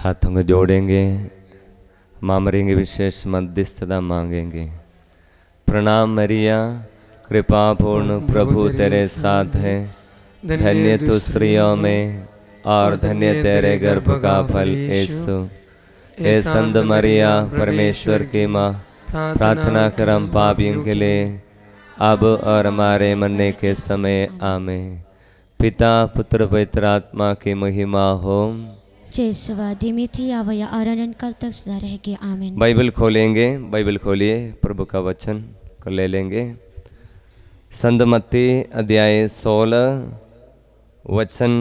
हाथों को जोड़ेंगे, मामरेंगे, विशेष मध्यस्थता मांगेंगे। प्रणाम मरिया, कृपा पूर्ण प्रभु तेरे साथ है, धन्य तू स्त्रियों में और धन्य तेरे गर्भ का फल यीशु। हे संत मरिया, परमेश्वर की माँ, प्रार्थना कर हम पापियों के लिए, अब और हमारे मरने के समय आमीन। पिता पुत्र पवित्र आत्मा की महिमा हो। बाइबल खोलेंगे, बाइबल खोलिए, प्रभु का वचन को ले लेंगे। संत मत्ती अध्याय 16 वचन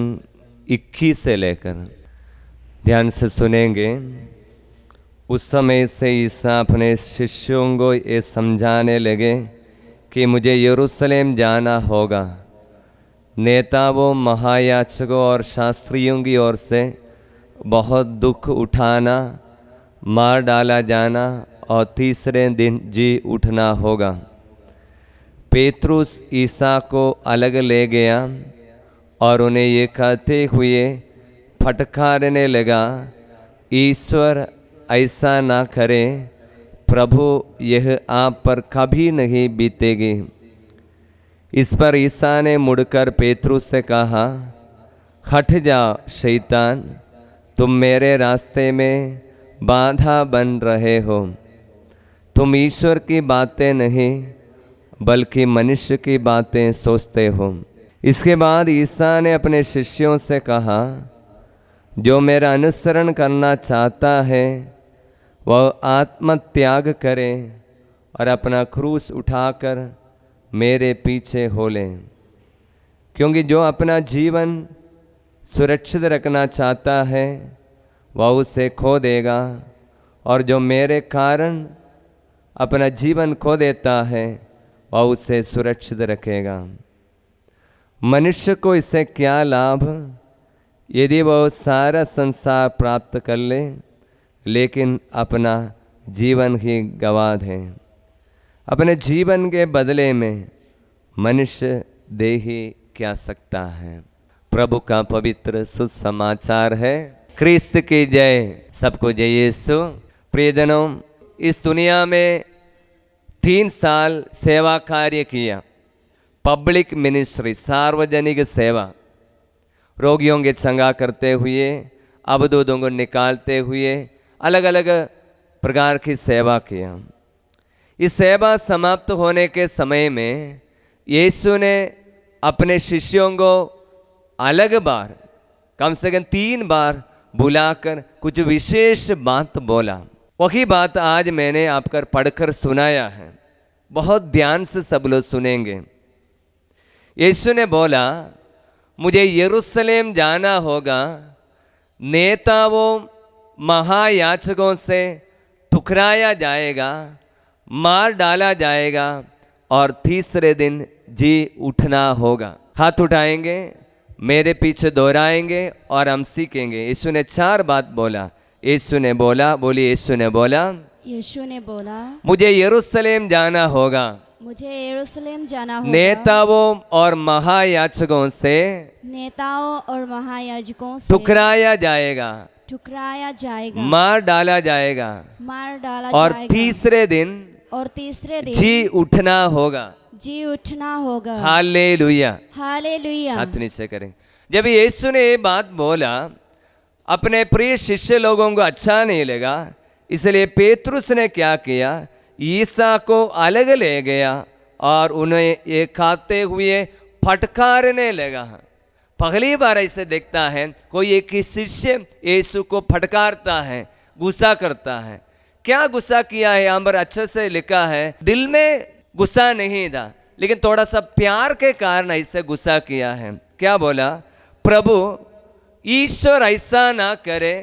21 से लेकर ध्यान से सुनेंगे। उस समय से ईसा अपने शिष्यों को ये समझाने लगे कि मुझे यरूशलेम जाना होगा, नेताओं, महायाजकों और शास्त्रियों की ओर से बहुत दुख उठाना, मार डाला जाना और तीसरे दिन जी उठना होगा। पेतरुस ईसा को अलग ले गया और उन्हें ये कहते हुए फटकारने लगा, ईश्वर ऐसा ना करे, प्रभु यह आप पर कभी नहीं बीतेगी। इस पर ईसा ने मुड़कर पेतरुस से कहा, हट जाओ शैतान, तुम मेरे रास्ते में बाधा बन रहे हो। तुम ईश्वर की बातें नहीं बल्कि मनुष्य की बातें सोचते हो। इसके बाद ईसा ने अपने शिष्यों से कहा, जो मेरा अनुसरण करना चाहता है वह आत्मत्याग करे और अपना क्रूस उठाकर मेरे पीछे हो ले। क्योंकि जो अपना जीवन सुरक्षित रखना चाहता है वह उसे खो देगा, और जो मेरे कारण अपना जीवन खो देता है वह उसे सुरक्षित रखेगा। मनुष्य को इससे क्या लाभ यदि वह सारा संसार प्राप्त कर ले लेकिन अपना जीवन ही गंवा दे। अपने जीवन के बदले में मनुष्य दे ही क्या सकता है। प्रभु का पवित्र सुसमाचार है। क्रिस्त की जय। सबको जय यीशु। प्रियजनों, इस दुनिया में 3 साल सेवा कार्य किया, पब्लिक मिनिस्ट्री, सार्वजनिक सेवा, रोगियों के चंगा करते हुए, अबदूदों को निकालते हुए अलग अलग प्रकार की सेवा किया। इस सेवा समाप्त होने के समय में यीशु ने अपने शिष्यों को अलग बार, कम से कम 3 बार बुलाकर कुछ विशेष बात बोला। वही बात आज मैंने आपको पढ़कर सुनाया है। बहुत ध्यान से सब लोग सुनेंगे। यीशु ने बोला, मुझे यरूशलेम जाना होगा, नेताओं, महायाजकों से ठुकराया जाएगा, मार डाला जाएगा और तीसरे दिन जी उठना होगा। हाथ उठाएंगे, मेरे पीछे दोहराएंगे और हम सीखेंगे। यीशु ने 4 बात बोला। यीशु ने बोला, बोलिए, यीशु ने बोला, यीशु ने बोला, मुझे यरूशलेम जाना होगा, मुझे यरूशलेम जाना होगा, नेताओं और महायाजकों से ठुकराया जाएगा, मार डाला जाएगा और तीसरे दिन जी उठना होगा, हालेलुया, हालेलुया। हाथ नीचे करें। जब यीशु ने ये बात बोला, अपने प्रिय शिष्य लोगों को अच्छा नहीं लगा, इसलिए पेतरुस ने क्या किया, ईसा को अलग ले गया और उन्हें ये खाते हुए फटकारने लगा। पहली बार ऐसे देखता है कोई एक शिष्य यीशु को फटकारता है, गुस्सा करता है। क्या गुस्सा किया है? यहाँ पर अच्छे से लिखा है, दिल में गुस्सा नहीं था, लेकिन थोड़ा सा प्यार के कारण ऐसे गुस्सा किया है। क्या बोला? प्रभु, ईश्वर ऐसा ना करे,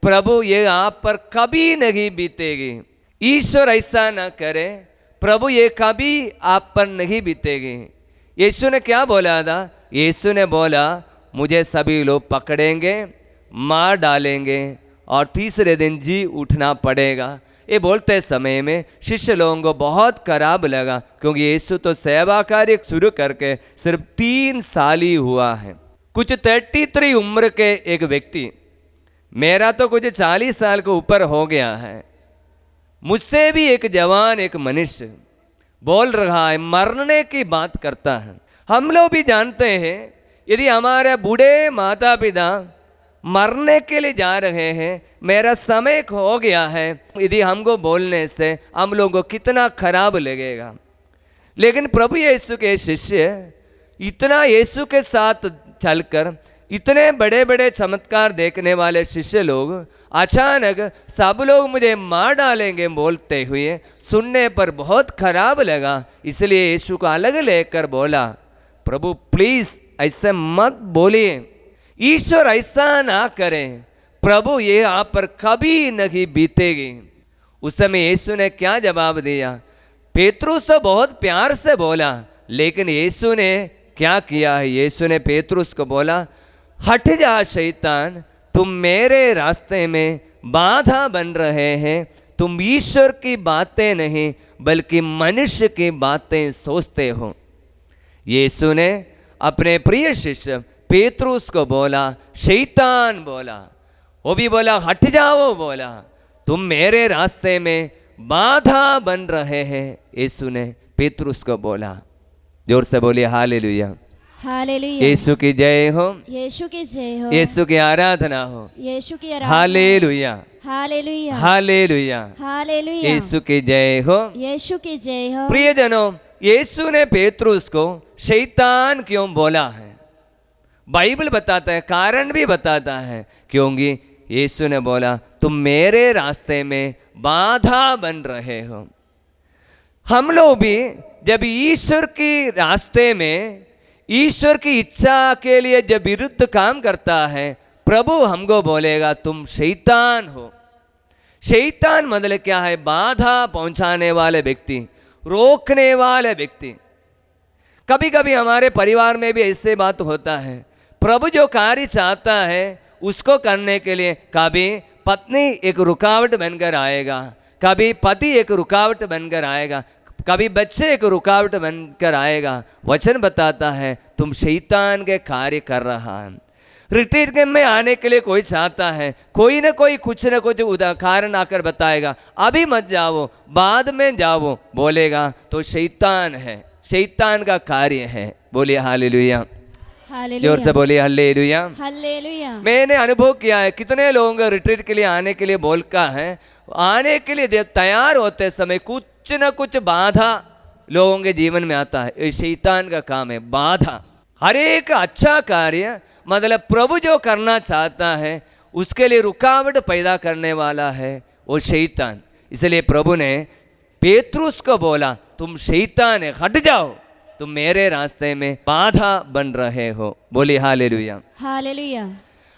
प्रभु ये आप पर कभी नहीं बीतेगी। ईश्वर ऐसा ना करे, प्रभु ये कभी आप पर नहीं बीतेगी। यीशु ने क्या बोला था? यीशु ने बोला, मुझे सभी लोग पकड़ेंगे, मार डालेंगे और तीसरे दिन जी उठना पड़ेगा। ये बोलते समय में शिष्य लोगों को बहुत खराब लगा, क्योंकि यीशु तो सेवा कार्य शुरू करके सिर्फ 3 साल ही हुआ है। कुछ 33 उम्र के एक व्यक्ति मेरा तो कुछ 40 साल के ऊपर हो गया है, मुझसे भी एक जवान एक मनुष्य बोल रहा है, मरने की बात करता है। हम लोग भी जानते हैं यदि हमारे बूढ़े माता पिता मरने के लिए जा रहे हैं, मेरा समय हो गया है, यदि हमको बोलने से हम लोगों को कितना खराब लगेगा। लेकिन प्रभु यीशु के शिष्य इतना यीशु के साथ चलकर इतने बड़े बड़े चमत्कार देखने वाले शिष्य लोग अचानक सब लोग मुझे मार डालेंगे बोलते हुए सुनने पर बहुत खराब लगा। इसलिए यीशु को अलग लेकर बोला, प्रभु प्लीज ऐसे मत बोलिए, ईश्वर ऐसा ना करें, प्रभु ये आप पर कभी नहीं बीतेगी। उस समय यीशु ने क्या जवाब दिया? पेतरुस बहुत प्यार से बोला, लेकिन यीशु ने क्या किया है? यीशु ने पेतरुस को बोला, हट जा शैतान, तुम मेरे रास्ते में बाधा बन रहे हैं, तुम ईश्वर की बातें नहीं बल्कि मनुष्य की बातें सोचते हो। यीशु ने अपने प्रिय शिष्य पेतरुस को बोला, शैतान बोला, वो भी बोला हट जाओ, बोला तुम मेरे रास्ते में बाधा बन रहे हैं। यीशु ने पेतरुस को बोला। जोर से बोलिए हालेलुया, हालेलुया। यीशु की जय हो, यीशु की जय हो, यीशु की आराधना हो, यीशु की आराधना। हालेलुया, हालेलुया, हालेलुया, हालेलुया। यीशु की जय हो, यीशु की जय हो। प्रियजनों, यीशु ने पेतरुस को शैतान क्यों बोला है? बाइबल बताता है, कारण भी बताता है, क्योंकि यीशु ने बोला तुम मेरे रास्ते में बाधा बन रहे हो। हम लोग भी जब ईश्वर की रास्ते में ईश्वर की इच्छा के लिए जब विरुद्ध काम करता है, प्रभु हमको बोलेगा तुम शैतान हो। शैतान मतलब क्या है? बाधा पहुंचाने वाले व्यक्ति, रोकने वाले व्यक्ति। कभी कभी हमारे परिवार में भी ऐसे बात होता है, प्रभु जो कार्य चाहता है उसको करने के लिए कभी पत्नी एक रुकावट बनकर आएगा, कभी पति एक रुकावट बनकर आएगा, कभी बच्चे एक रुकावट बनकर आएगा। वचन बताता है तुम शैतान के कार्य कर रहा है। रिट्रीट कैंप में आने के लिए कोई चाहता है, कोई ना कोई कुछ ना कुछ कारण आकर बताएगा, अभी मत जाओ बाद में जाओ बोलेगा, तो शैतान है, शैतान का कार्य है। बोलिए हालेलुया, जोर से बोलिए हालेलुया, हालेलुया। मैंने अनुभव किया है, कितने लोग रिट्रीट के लिए आने के लिए बोलता है, आने के लिए तैयार होते समय कुछ न कुछ बाधा लोगों के जीवन में आता है। ये शैतान का काम है, बाधा। हर एक अच्छा कार्य मतलब प्रभु जो करना चाहता है उसके लिए रुकावट पैदा करने वाला है वो शैतान। इसलिए प्रभु ने पेतरुस को बोला तुम शैतान है, हट जाओ, तुम मेरे रास्ते में बाधा बन रहे हो। बोली हालेलुया, हालेलुया।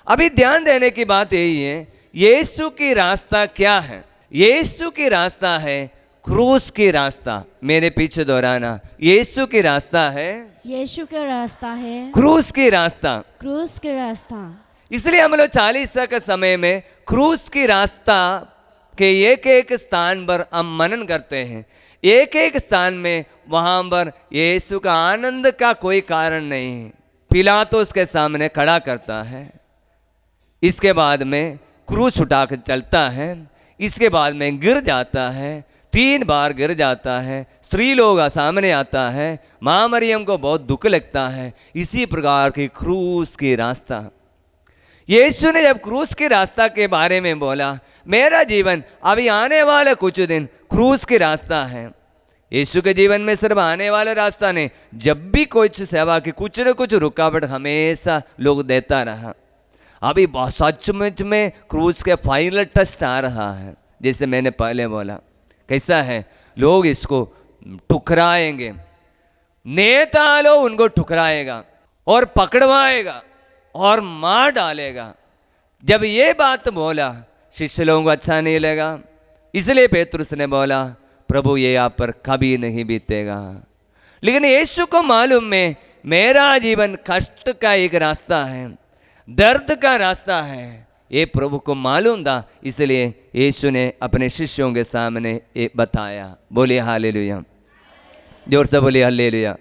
अभी ध्यान देने की बात यही है, यीशु की रास्ता क्या है? यीशु की रास्ता है क्रूस की रास्ता। मेरे पीछे दोहराना, यीशु की रास्ता है, यीशु का रास्ता है क्रूस की रास्ता, क्रूस का रास्ता। इसलिए हम लोग 40 के समय में क्रूस की रास्ता के एक एक स्थान पर हम मनन करते हैं। एक एक स्थान में वहाँ पर यीशु का आनंद का कोई कारण नहीं। पिलातुस के सामने खड़ा करता है, इसके बाद में क्रूस उठाकर चलता है, इसके बाद में गिर जाता है, 3 बार गिर जाता है, स्त्री लोग सामने आता है, माँ मरियम को बहुत दुख लगता है। इसी प्रकार की क्रूस की रास्ता। यीशु ने जब क्रूस की रास्ता के बारे में बोला, मेरा जीवन अभी आने वाले कुछ दिन क्रूस की रास्ता है। यीशु के जीवन में सिर्फ आने वाला रास्ता नहीं, जब भी कुछ सेवा की कुछ न कुछ रुकावट हमेशा लोग देता रहा। अभी सचमुच में क्रूस के फाइनल टेस्ट आ रहा है। जैसे मैंने पहले बोला, कैसा है, लोग इसको ठुकराएंगे, नेता लोग उनको ठुकराएगा और पकड़वाएगा और मार डालेगा। जब ये बात बोला शिष्य लोगों को अच्छा नहीं लगा, इसलिए पेतरुस ने बोला प्रभु ये आप पर कभी नहीं बीतेगा। लेकिन यीशु को मालूम है मेरा जीवन कष्ट का एक रास्ता है, दर्द का रास्ता है, ये प्रभु को मालूम था। इसलिए यीशु ने अपने शिष्यों के सामने ये बताया। बोलिए हालेलुया, जोर से बोलिए हालेलुया।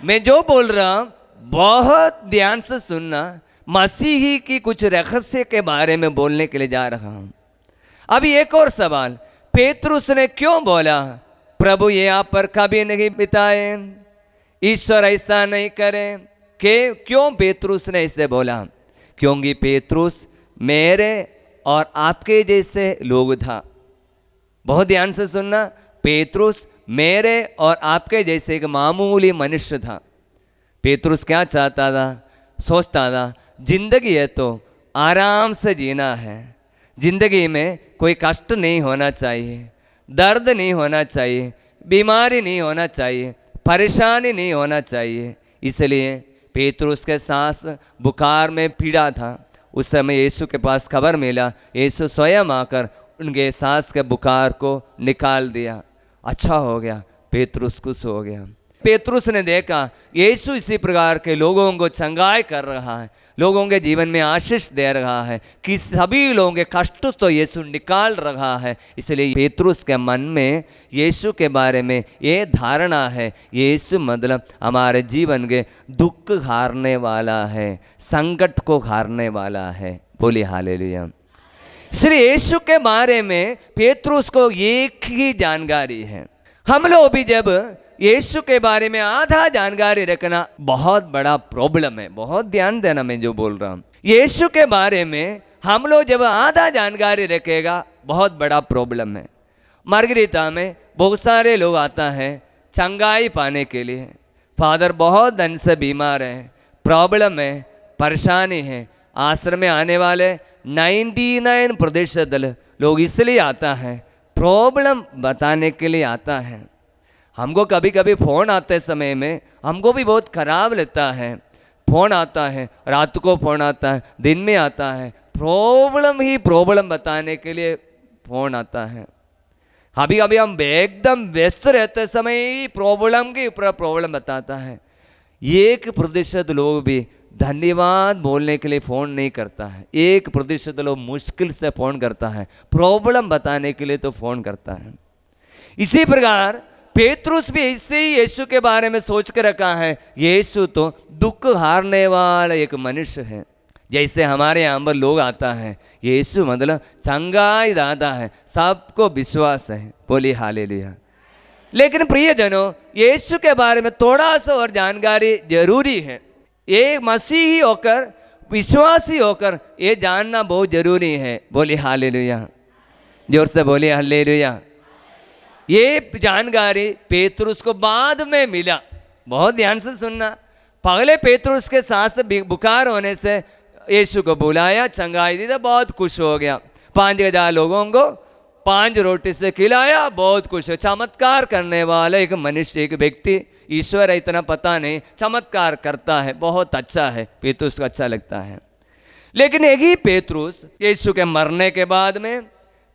मैं जो बोल रहा हूँ बहुत ध्यान से सुनना, मसीही की कुछ रहस्य के बारे में बोलने के लिए जा रहा हूं। अभी एक और सवाल, पेतरुस ने क्यों बोला प्रभु ये आप पर कभी नहीं बिताए, ईश्वर ऐसा नहीं करे? क्यों पेतरुस ने इसे बोला? क्योंकि पेतरुस मेरे और आपके जैसे लोग था। बहुत ध्यान से सुनना, पेतरुस मेरे और आपके जैसे एक मामूली मनुष्य था। पेतरुस क्या चाहता था? सोचता था जिंदगी है तो आराम से जीना है, जिंदगी में कोई कष्ट नहीं होना चाहिए, दर्द नहीं होना चाहिए, बीमारी नहीं होना चाहिए, परेशानी नहीं होना चाहिए। इसलिए पेतरुस के सांस बुखार में पीड़ा था। उस समय यीशु के पास खबर मिला, यीशु स्वयं आकर उनके सांस के बुखार को निकाल दिया। अच्छा हो गया, पेतरुस खुश हो गया। पेतरुस ने देखा यीशु इसी प्रकार के लोगों को चंगाई कर रहा है, लोगों के जीवन में आशीष दे रहा है, कि सभी लोगों के कष्ट तो यीशु निकाल रहा है। इसलिए पेतरुस के मन में यीशु के बारे में ये धारणा है, यीशु मतलब हमारे जीवन के दुख हारने वाला है, संकट को हारने वाला है। बोलिए हालेलुया। इसलिए यीशु के बारे में पेतरुस को एक ही जानकारी है। हम लोग भी जब यीशु के बारे में आधा जानकारी रखना बहुत बड़ा प्रॉब्लम है। बहुत ध्यान देना मैं जो बोल रहा हूँ, यीशु के बारे में हम लोग जब आधा जानकारी रखेगा बहुत बड़ा प्रॉब्लम है। मार्गरीता में बहुत सारे लोग आता है चंगाई पाने के लिए। फादर बहुत दिन से बीमार है, प्रॉब्लम है, परेशानी है। आश्रम में आने वाले 99% लोग इसलिए आता है, प्रॉब्लम बताने के लिए आता है। हमको कभी कभी फ़ोन आते समय में हमको भी बहुत ख़राब लगता है। फ़ोन आता है, रात को फ़ोन आता है, दिन में आता है, प्रॉब्लम बताने के लिए फ़ोन आता है। अभी कभी हम एकदम व्यस्त रहते समय ही प्रॉब्लम के ऊपर प्रॉब्लम बताता है। 1% लोग भी धन्यवाद बोलने के लिए फ़ोन नहीं करता है। 1% लोग मुश्किल से फ़ोन करता है, प्रॉब्लम बताने के लिए तो फ़ोन करता है। इसी प्रकार पेतरुस भी ऐसे ही यीशु के बारे में सोच कर रखा है, यीशु तो दुख हारने वाला एक मनुष्य है। जैसे हमारे यहाँ पर लोग आता है, यीशु मतलब चंगाई दाता है, सबको विश्वास है। बोलिए हालेलुया। लेकिन प्रियजनों, यीशु के बारे में थोड़ा सा और जानकारी जरूरी है। ये मसीही होकर, विश्वासी होकर ये जानना बहुत जरूरी है। बोलिए हालेलुया, जोर से बोलिए हालेलुया। ये जानकारी पेतरुस को बाद में मिला। बहुत ध्यान से सुनना, पहले पेतरुस के सांस बुखार होने से यीशु को बुलाया, चंगाई दी तो बहुत खुश हो गया। 5,000 लोगों को 5 रोटी से खिलाया, बहुत खुश हो। चमत्कार करने वाला एक मनुष्य, एक व्यक्ति, ईश्वर इतना पता नहीं, चमत्कार करता है, बहुत अच्छा है, पेतरुस को अच्छा लगता है। लेकिन यही पेतरुस यीशु के मरने के बाद में,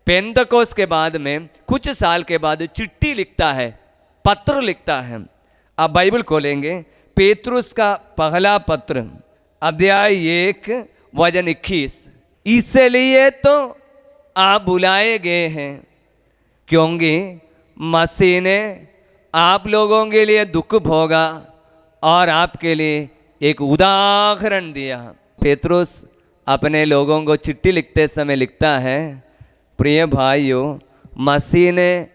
पेंतकोस के बाद में कुछ साल के बाद चिट्ठी लिखता है, पत्र लिखता है। अब बाइबल खोलेंगे, पेतरुस का पहला पत्र अध्याय 1 वचन 21। इसलिए तो आप बुलाए गए हैं क्योंकि मसीह ने आप लोगों के लिए दुख भोगा और आपके लिए एक उदाहरण दिया। पेतरुस अपने लोगों को चिट्ठी लिखते समय लिखता है, प्रिय भाइयों, मसीह ने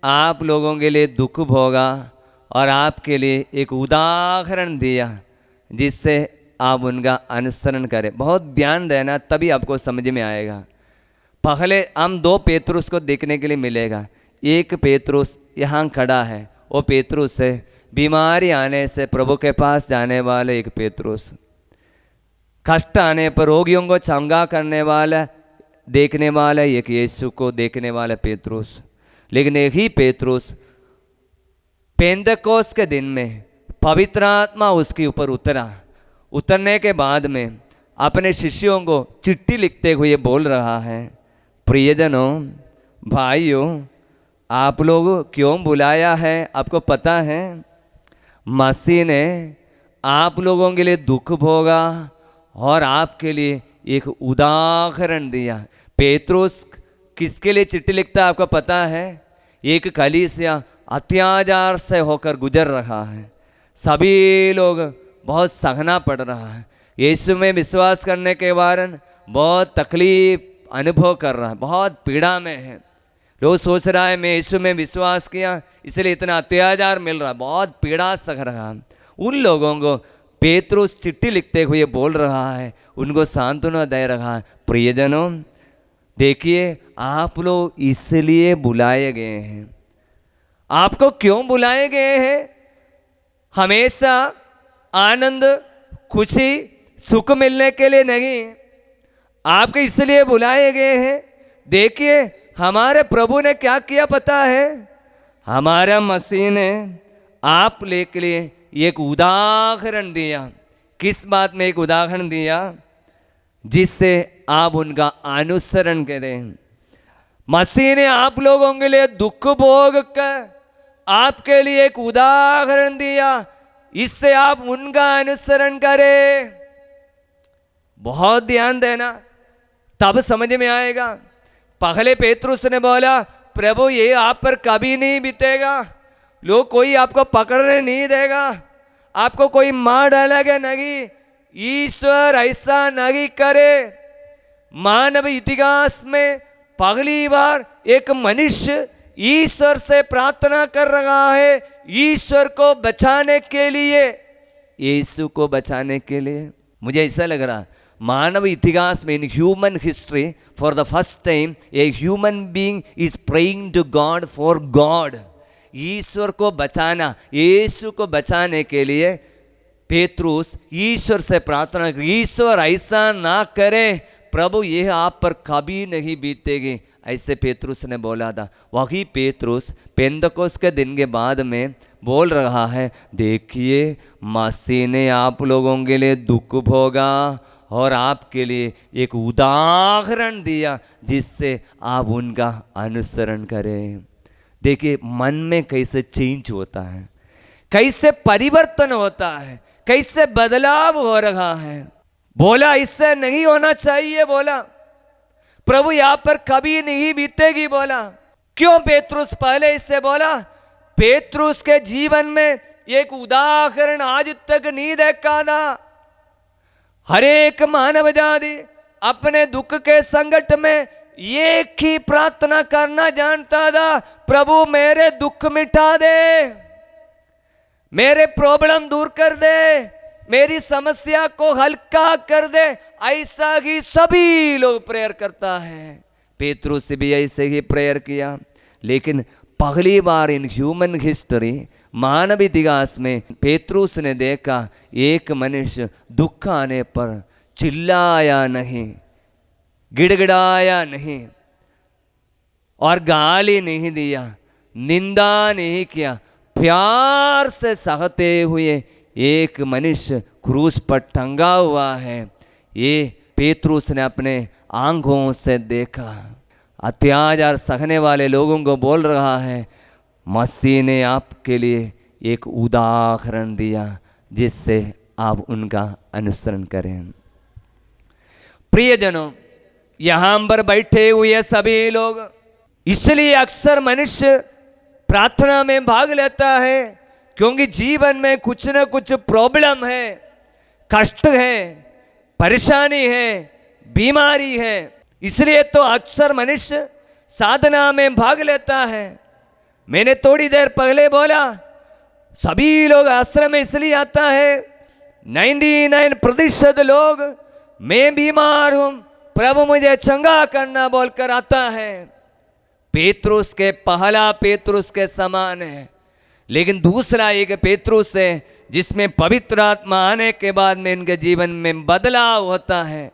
आप लोगों के लिए दुख भोगा और आपके लिए एक उदाहरण दिया जिससे आप उनका अनुसरण करें। बहुत ध्यान देना, तभी आपको समझ में आएगा। पहले हम 2 पेतरुस को देखने के लिए मिलेगा। एक पेतरुस यहाँ खड़ा है, वो पेतरुस है बीमारी आने से प्रभु के पास जाने वाले एक पेतरुस, कष्ट आने पर रोगियों को चंगा करने वाला, देखने वाला एक यीशु को देखने वाला पेतरुस। लेकिन यही पेतरुस पेंतकोस के दिन में पवित्र आत्मा उसके ऊपर उतरने के बाद में अपने शिष्यों को चिट्ठी लिखते हुए बोल रहा है, प्रियजनों, भाइयों, आप लोग क्यों बुलाया है आपको पता है? मसीह ने आप लोगों के लिए दुख भोगा और आपके लिए एक उदाहरण दिया। पेतरुस किसके लिए चिट्ठी लिखता है आपको पता है? एक कलीसिया अत्याचार से होकर गुजर रहा है, सभी लोग बहुत सहना पड़ रहा है, यीशु में विश्वास करने के कारण बहुत तकलीफ अनुभव कर रहा है, बहुत पीड़ा में है। लोग सोच रहा है मैं यीशु में विश्वास किया इसलिए इतना अत्याचार मिल रहा है, बहुत पीड़ा सह रहा है। उन लोगों को पेतरुस चिट्ठी लिखते हुए बोल रहा है, उनको सांत्वना दे रहा है, प्रियजनों देखिए आप लोग इसलिए बुलाए गए हैं। आपको क्यों बुलाए गए हैं? हमेशा आनंद खुशी सुख मिलने के लिए नहीं, आपको इसलिए बुलाए गए हैं। देखिए हमारे प्रभु ने क्या किया पता है? हमारा मसीह ने आप के लिए एक उदाहरण दिया। किस बात में एक उदाहरण दिया? जिससे आप उनका अनुसरण करें। मसीह ने आप लोगों के लिए दुख भोग कर आपके लिए एक उदाहरण दिया, इससे आप उनका अनुसरण करें। बहुत ध्यान देना, तब समझ में आएगा। पहले पेतरुस ने बोला प्रभु ये आप पर कभी नहीं बीतेगा, लोग कोई आपको पकड़ने नहीं देगा, आपको कोई मार डालेगा नहीं, ईश्वर ऐसा नहीं करे। मानव इतिहास में पहली बार एक मनुष्य ईश्वर से प्रार्थना कर रहा है, ईश्वर को बचाने के लिए, यीशु को बचाने के लिए। मुझे ऐसा लग रहा मानव इतिहास में in human history for the first time a human being is praying to God for God. ईश्वर को बचाना, यीशु को बचाने के लिए पेतरुस ईश्वर से प्रार्थना, ईश्वर ऐसा ना करे, प्रभु ये आप पर कभी नहीं बीतेगी, ऐसे पेतरुस ने बोला था। वही पेतरुस पेंतकोस के दिन के बाद में बोल रहा है, देखिए मसीह ने आप लोगों के लिए दुख भोगा और आपके लिए एक उदाहरण दिया जिससे आप उनका अनुसरण करें। देखिए मन में कैसे चेंज होता है, कैसे परिवर्तन होता है, कैसे बदलाव हो रहा है। बोला इससे नहीं होना चाहिए, बोला प्रभु यहाँ पर कभी नहीं बीतेगी, बोला। क्यों पेतरुस पहले इससे बोला? पेतरुस के जीवन में एक उदाहरण आज तक नहीं देखा था। हर एक मानव जाति अपने दुख के संकट में एक ही प्रार्थना करना जानता था, प्रभु मेरे दुख मिटा दे, मेरे प्रॉब्लम दूर कर दे, मेरी समस्या को हल्का कर दे। ऐसा ही सभी लोग प्रेयर करता है। पेतरुस भी ऐसे ही प्रेयर किया। लेकिन पहली बार इन ह्यूमन हिस्ट्री मानव इतिहास में पेतरुस ने देखा एक मनुष्य दुख आने पर चिल्लाया नहीं, गिड़गिड़ाया नहीं और गाली नहीं दिया, निंदा नहीं किया, प्यार से सहते हुए एक मनुष्य क्रूस पर टंगा हुआ है। ये पेतरुस ने अपने आंखों से देखा। अत्याचार सहने वाले लोगों को बोल रहा है, मसीह ने आपके लिए एक उदाहरण दिया जिससे आप उनका अनुसरण करें। प्रियजनों, यहाँ पर बैठे हुए सभी लोग, इसलिए अक्सर मनुष्य प्रार्थना में भाग लेता है क्योंकि जीवन में कुछ न कुछ प्रॉब्लम है, कष्ट है, परेशानी है, बीमारी है। इसलिए तो अक्सर मनुष्य साधना में भाग लेता है। मैंने थोड़ी देर पहले बोला सभी लोग आश्रम में इसलिए आता है, 99% लोग मैं बीमार हूं, प्रभु मुझे चंगा करना बोलकर आता है। पेतरुस के पहला पेतरुस के समान है। लेकिन दूसरा एक पेतरुस है जिसमें पवित्र आत्मा आने के बाद में इनके जीवन में बदलाव होता है।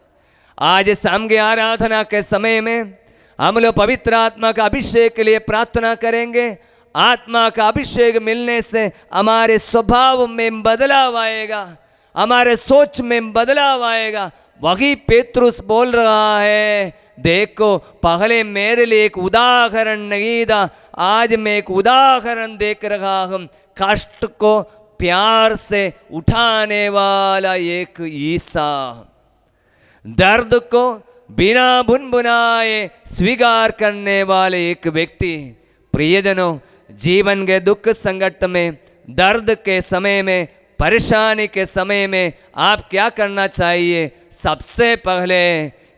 आज शाम की आराधना के समय में हम लोग पवित्र आत्मा का अभिषेक के लिए प्रार्थना करेंगे। आत्मा का अभिषेक मिलने से हमारे स्वभाव में बदलाव आएगा, हमारे सोच में बदलाव आएगा। वही पेतरुस बोल रहा है, देखो पहले मेरे लिए एक उदाहरण नहीं था, आज मैं एक उदाहरण देख रहा हूं। कष्ट को प्यार से उठाने वाला एक ईसा, दर्द को बिना बुनबुनाए स्वीकार करने वाले एक व्यक्ति। प्रियजनों, जीवन के दुख संकट में, दर्द के समय में परेशानी के समय में आप क्या करना चाहिए? सबसे पहले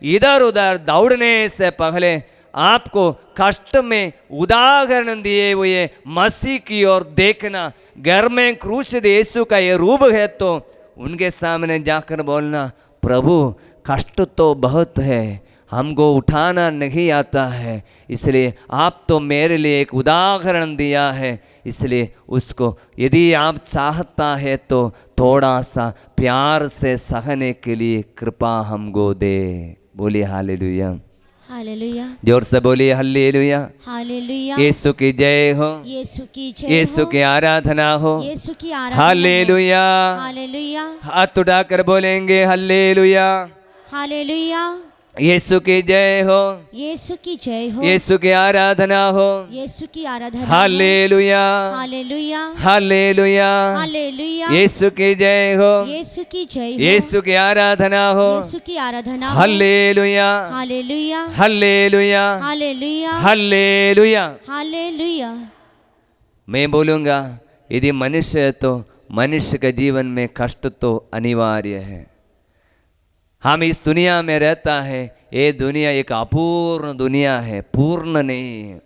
इधर उधर दौड़ने से पहले आपको कष्ट में उदाहरण दिए हुए मसीह की ओर देखना। घर में क्रूसित यीशु का ये रूप है तो उनके सामने जाकर बोलना, प्रभु कष्ट तो बहुत है, हमको उठाना नहीं आता है, इसलिए आप तो मेरे लिए एक उदाहरण दिया है, इसलिए उसको यदि आप चाहता है तो थोड़ा सा प्यार से सहने के लिए कृपा हमको दे। बोलिए हालेलुया, हालेलुया, जोर से बोलिए हालेलुया। हालेलुया, यीशु की जय हो, यीशु की जय यीशु हो, की आराधना हो, यीशु की आराधना हो। हालेलुया। हालेलुया, हाथ उठाकर बोलेंगे हालेलुया। हालेलुया, यीशु की जय हो, यीशु की जय हो, यीशु की आराधना हो, यीशु की आराधना हो। हालेलुया, हालेलुया, हालेलुया। हालेलुया, यीशु की जय हो, यीशु की जय हो, यीशु की आराधना हो, यीशु की आराधना हो। हालेलुया, हालेलुया, हालेलुया, हालेलुया, हालेलुया। हालेलुया। मैं बोलूँगा यदि मनुष्य है तो मनुष्य के जीवन में कष्ट तो अनिवार्य है। हम इस दुनिया में रहता है, ये दुनिया एक अपूर्ण दुनिया है, पूर्ण नहीं है।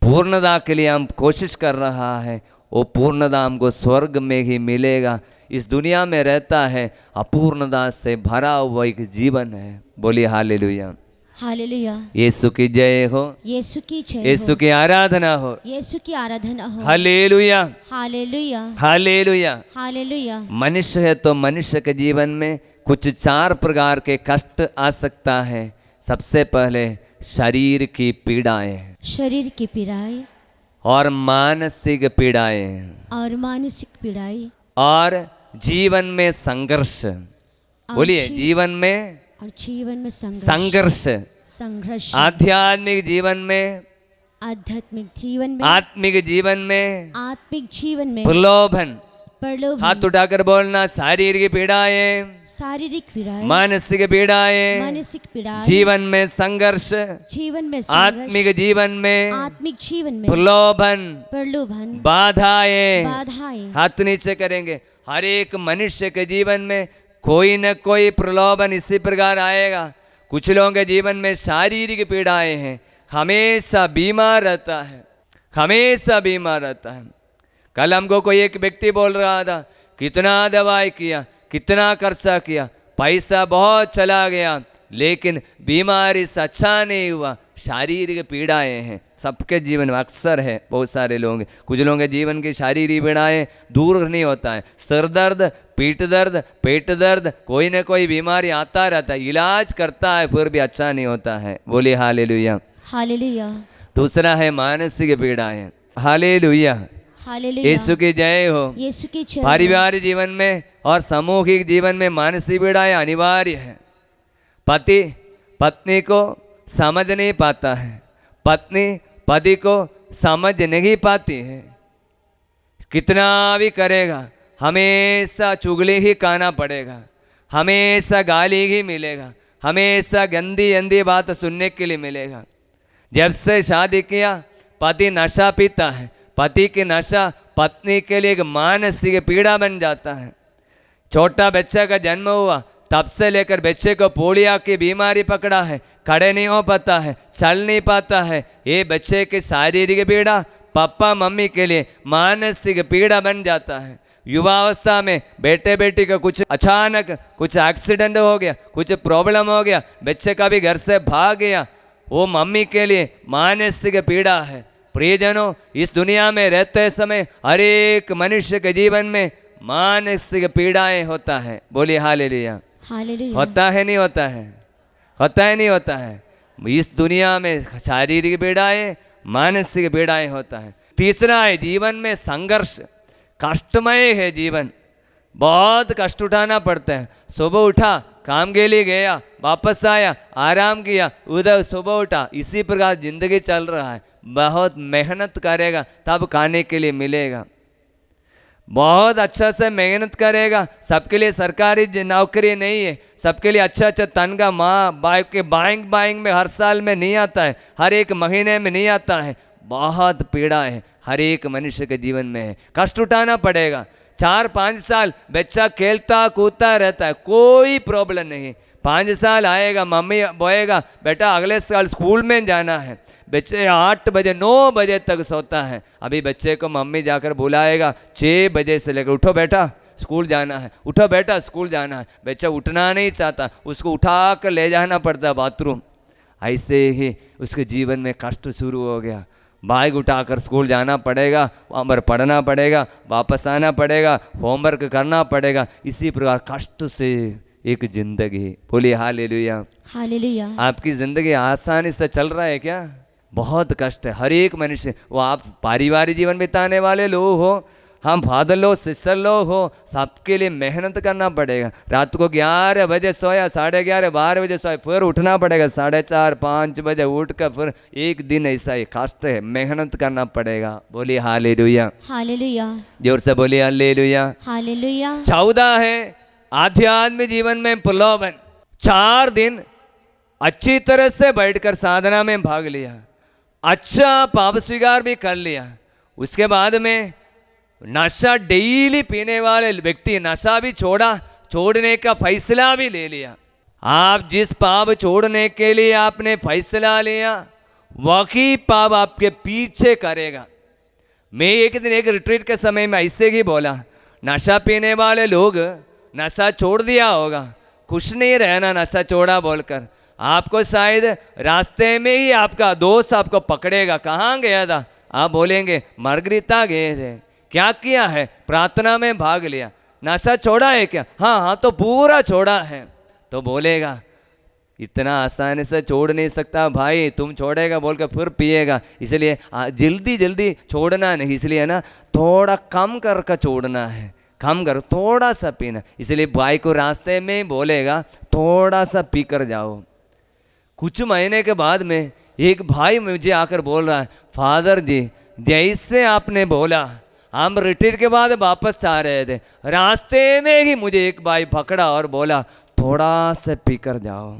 पूर्णता के लिए हम कोशिश कर रहा है, वो पूर्णता हमको स्वर्ग में ही मिलेगा। इस दुनिया में रहता है अपूर्णता से भरा हुआ एक जीवन है। बोलिए हालेलुया, हालेलुया, यीशु की जय हो, यीशु की जय यीशु हो, की आराधना हो, यीशु की आराधना हो। हालेलुया, हालेलुया, हालेलुया। हालेलुया। मनुष्य है तो मनुष्य के जीवन में कुछ 4 प्रकार के कष्ट आ सकता है। सबसे पहले शरीर की पीड़ाएं शरीर की पीड़ाई और मानसिक पीड़ाएं और मानसिक पीड़ाई और जीवन में संघर्ष। बोलिए जीवन में और जीवन में संघर्ष, संघर्ष, आध्यात्मिक जीवन में, आध्यात्मिक जीवन में, आत्मिक जीवन में, आत्मिक जीवन में, प्रलोभन। प्रलोभन, हाथ उठाकर बोलना, शारीरिक पीड़ाएं, शारीरिक पीड़ाई, मानसिक पीड़ाएं, मानसिक पीड़ाई, जीवन में संघर्ष, जीवन में आत्मिक जीवन में आत्मिक जीवन में, प्रलोभन, प्रलोभन, बाधाएं। बाधाएं। हाथ नीचे करेंगे। हर एक मनुष्य के जीवन में कोई न कोई प्रलोभन इसी प्रकार आएगा। कुछ लोगों के जीवन में शारीरिक पीड़ाएं हैं, हमेशा बीमार रहता है, हमेशा बीमार रहता है। कल हमको कोई एक व्यक्ति बोल रहा था, कितना दवाई किया, कितना खर्चा किया, पैसा बहुत चला गया, लेकिन बीमारी से अच्छा नहीं हुआ। शारीरिक पीड़ाएं हैं, सबके जीवन में अक्सर है। बहुत सारे लोग, कुछ लोगों के जीवन की शारीरिक पीड़ाएं दूर नहीं होता है। सर दर्द, पीठ दर्द, पेट दर्द, कोई ना कोई बीमारी आता रहता है, इलाज करता है फिर भी अच्छा नहीं होता है। बोलिए हालेलुया, हालेलुया। दूसरा है मानसिक पीड़ाएं। हालेलुया, हालेलुया, यीशु की जय हो। यीशु की जय हो। पारिवारिक जीवन में और सामूहिक जीवन में मानसिक पीड़ाएं अनिवार्य है। पति पत्नी को समझ नहीं पाता है, पत्नी पति को समझ नहीं पाती है। कितना भी करेगा हमेशा चुगली ही खाना पड़ेगा, हमेशा गाली ही मिलेगा, हमेशा गंदी गंदी बात सुनने के लिए मिलेगा। जब से शादी किया पति नशा पीता है, पति की नशा पत्नी के लिए एक मानसिक पीड़ा बन जाता है। छोटा बच्चा का जन्म हुआ तब से लेकर बच्चे को पोलियो की बीमारी पकड़ा है, खड़े नहीं हो पाता है, चल नहीं पाता है। ये बच्चे की शारीरिक पीड़ा पापा मम्मी के लिए मानसिक पीड़ा बन जाता है। युवावस्था में बेटे बेटी का कुछ अचानक कुछ एक्सीडेंट हो गया, कुछ प्रॉब्लम हो गया, बच्चे का भी घर से भाग गया, वो मम्मी के लिए मानसिक पीड़ा है। प्रियजनों, इस दुनिया में रहते समय हर एक मनुष्य के जीवन में मानसिक पीड़ाएं होता है। बोलिए हालेलुया, हालेलुया। होता है नहीं होता है, होता है नहीं होता है। इस दुनिया में शारीरिक पीड़ाएं, मानसिक पीड़ाएं होता है। तीसरा है जीवन में संघर्ष। कष्टमय है जीवन, बहुत कष्ट उठाना पड़ता है। सुबह उठा, काम के लिए गया, वापस आया, आराम किया, उधर सुबह उठा, इसी प्रकार जिंदगी चल रहा है। बहुत मेहनत करेगा तब खाने के लिए मिलेगा, बहुत अच्छा से मेहनत करेगा। सबके लिए सरकारी नौकरी नहीं है, सबके लिए अच्छा अच्छा तनख्वाह माँ बाइक के बाइंग में हर साल में नहीं आता है, हर एक महीने में नहीं आता है। बहुत पीड़ा है, हर एक मनुष्य के जीवन में है, कष्ट उठाना पड़ेगा। 4-5 साल बच्चा खेलता कूदता रहता है, कोई प्रॉब्लम नहीं। 5 साल आएगा, मम्मी बोएगा बेटा अगले साल स्कूल में जाना है, बच्चे 8 बजे 9 बजे तक सोता है। अभी बच्चे को मम्मी जाकर बुलाएगा 6 बजे से लेकर उठो बेटा स्कूल जाना है, उठो बेटा स्कूल जाना है। बच्चा उठना नहीं चाहता, उसको उठा कर ले जाना पड़ता है बाथरूम। ऐसे ही उसके जीवन में कष्ट शुरू हो गया। बैग उठाकर स्कूल जाना पड़ेगा, वहाँ पर पढ़ना पड़ेगा, वापस आना पड़ेगा, होमवर्क करना पड़ेगा। इसी प्रकार कष्ट से एक जिंदगी। बोलिए हालेलुया। हालेलुया। आपकी ज़िंदगी आसानी से चल रहा है क्या? बहुत कष्ट है। हर एक मनुष्य, वो आप पारिवारिक जीवन बिताने वाले लोग हो, हम फादर लोग सिस्टर लोग हो, सबके लिए मेहनत करना पड़ेगा। रात को 11 बजे सोया, 11:30 12 बजे सोया, फिर उठना पड़ेगा 4:30 5 बजे उठ कर, फिर एक दिन ऐसा ही कष्ट है, मेहनत करना पड़ेगा। बोलिए हालेलुया। हालेलुया। जोर से बोलिए हालेलुया। हालेलुया। 14 है आध्यात्मिक जीवन में प्रलोभन। 4 दिन अच्छी तरह से बैठकर साधना में भाग लिया, अच्छा पाप स्वीकार भी कर लिया। उसके बाद में नशा डेली पीने वाले व्यक्ति नशा भी छोड़ा, छोड़ने का फैसला भी ले लिया। आप जिस पाप छोड़ने के लिए आपने फैसला लिया, वही पाप आपके पीछे करेगा। मैं एक दिन एक रिट्रीट के समय में ऐसे ही बोला, नशा पीने वाले लोग नशा छोड़ दिया होगा, खुश नहीं रहना नशा छोड़ा बोलकर। आपको शायद रास्ते में ही आपका दोस्त आपको पकड़ेगा, कहाँ गया था? आप बोलेंगे मार्गरीता गए थे। क्या किया है? प्रार्थना में भाग लिया। नशा छोड़ा है क्या? हाँ हाँ तो पूरा छोड़ा है। तो बोलेगा इतना आसानी से छोड़ नहीं सकता भाई, तुम छोड़ेगा बोलकर फिर पिएगा। इसलिए जल्दी जल्दी छोड़ना नहीं, इसलिए ना थोड़ा कम करके छोड़ना है, कम कर, थोड़ा सा पीना। इसलिए भाई को रास्ते में बोलेगा थोड़ा सा पी कर जाओ। कुछ महीने के बाद में एक भाई मुझे आकर बोल रहा है, फादर जी जैसे आपने बोला, हम रिट्रीट के बाद वापस आ रहे थे, रास्ते में ही मुझे एक भाई पकड़ा और बोला थोड़ा सा पी कर जाओ।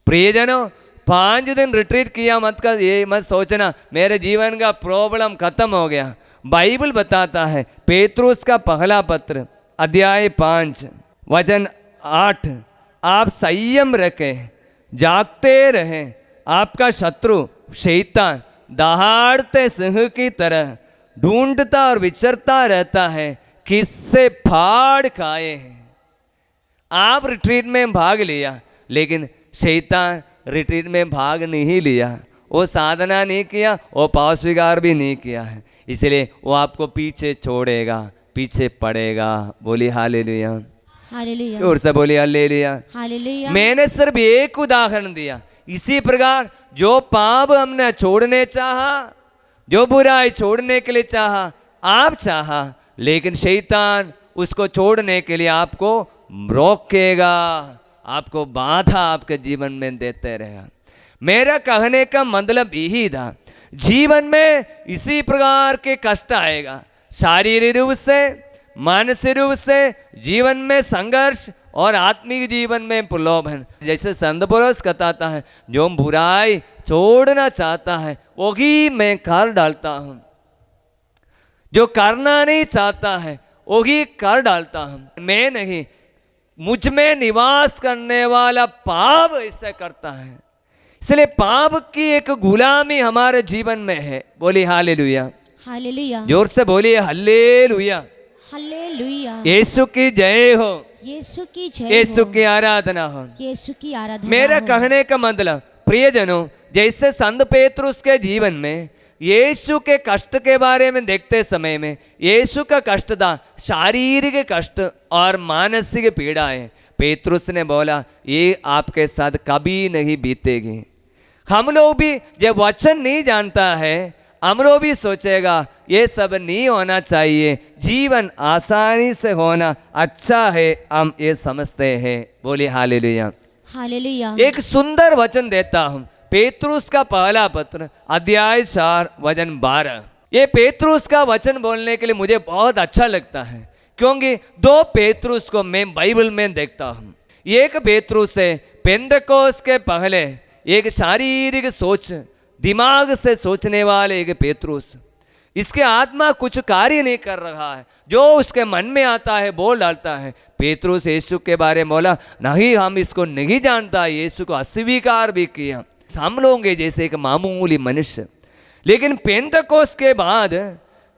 प्रियजनों, 5 दिन रिट्रीट किया मत कर, ये मत सोचना मेरे जीवन का प्रॉब्लम खत्म हो गया। बाइबल बताता है, पेतरुस का पहला पत्र अध्याय 5 वचन 8, आप संयम रखें, जागते रहें, आपका शत्रु शैतान दहाड़ते सिंह की तरह ढूंढता और विचरता रहता है, किससे फाड़ खाए। आप रिट्रीट में भाग लिया, लेकिन शैतान रिट्रीट में भाग नहीं लिया, वो साधना नहीं किया, वो पाप स्वीकार भी नहीं किया है। इसलिए वो आपको पीछे छोड़ेगा, पीछे पड़ेगा। बोलिए हालेलुया। हालेलुया। और से बोलिए हालेलुया। हालेलुया। मैंने सिर्फ एक उदाहरण दिया। इसी प्रकार जो पाप हमने छोड़ने चाहा, जो बुराई छोड़ने के लिए चाहा, आप चाहा, लेकिन शैतान उसको छोड़ने के लिए आपको रोकेगा, आपको बाधा आपके जीवन में देते रहेगा। मेरा कहने का मतलब यही था, जीवन में इसी प्रकार के कष्ट आएगा, शारीरिक रूप से, मानसिक रूप से, जीवन में संघर्ष और आत्मिक जीवन में प्रलोभन। जैसे संत पौलुस बताता है, जो बुराई छोड़ना चाहता है वही मैं कर डालता हूँ, जो करना नहीं चाहता है वही कर डालता हूँ। मैं नहीं, मुझ में निवास करने वाला पाप ऐसा करता है। इसलिए पाप की एक गुलामी हमारे जीवन में है। बोलिए हालेलुया। हालेलुया। जोर से बोलिए हालेलुया। हालेलुया। यीशु की जय हो, यीशु की जय, यीशु की आराधना हो, यीशु की आराधना। मेरा कहने का मतलब प्रियजनों, जैसे संत पेतरुस के जीवन में यीशु के कष्ट के बारे में देखते समय में, यीशु का कष्ट था शारीरिक कष्ट और मानसिक पीड़ाएं। पेतरुस ने बोला ये आपके साथ कभी नहीं बीतेगी। हम लोग भी जब वचन नहीं जानता है, हम लोग भी सोचेगा ये सब नहीं होना चाहिए, जीवन आसानी से होना अच्छा है, हम ये समझते हैं। बोलिए हालेलुया। हालेलुया। एक सुंदर वचन देता हूँ, पेतरुस का पहला पत्र अध्याय 4 वचन 12। ये पेतरुस का वचन बोलने के लिए मुझे बहुत अच्छा लगता है, क्योंकि 2 पेतरुस को मैं बाइबल में देखता हूँ। एक पेतरुस है पेंतकोस के पहले, एक शारीरिक सोच दिमाग से सोचने वाले एक पेतरुस। इसके आत्मा कुछ कार्य नहीं कर रहा है, जो उसके मन में आता है बोल डालता है। पेतरुस यीशु के बारे में बोला, नहीं हम इसको नहीं जानता, यीशु को अस्वीकार भी किया। हम लोग जैसे एक मामूली मनुष्य, लेकिन पेंतकोस्त के बाद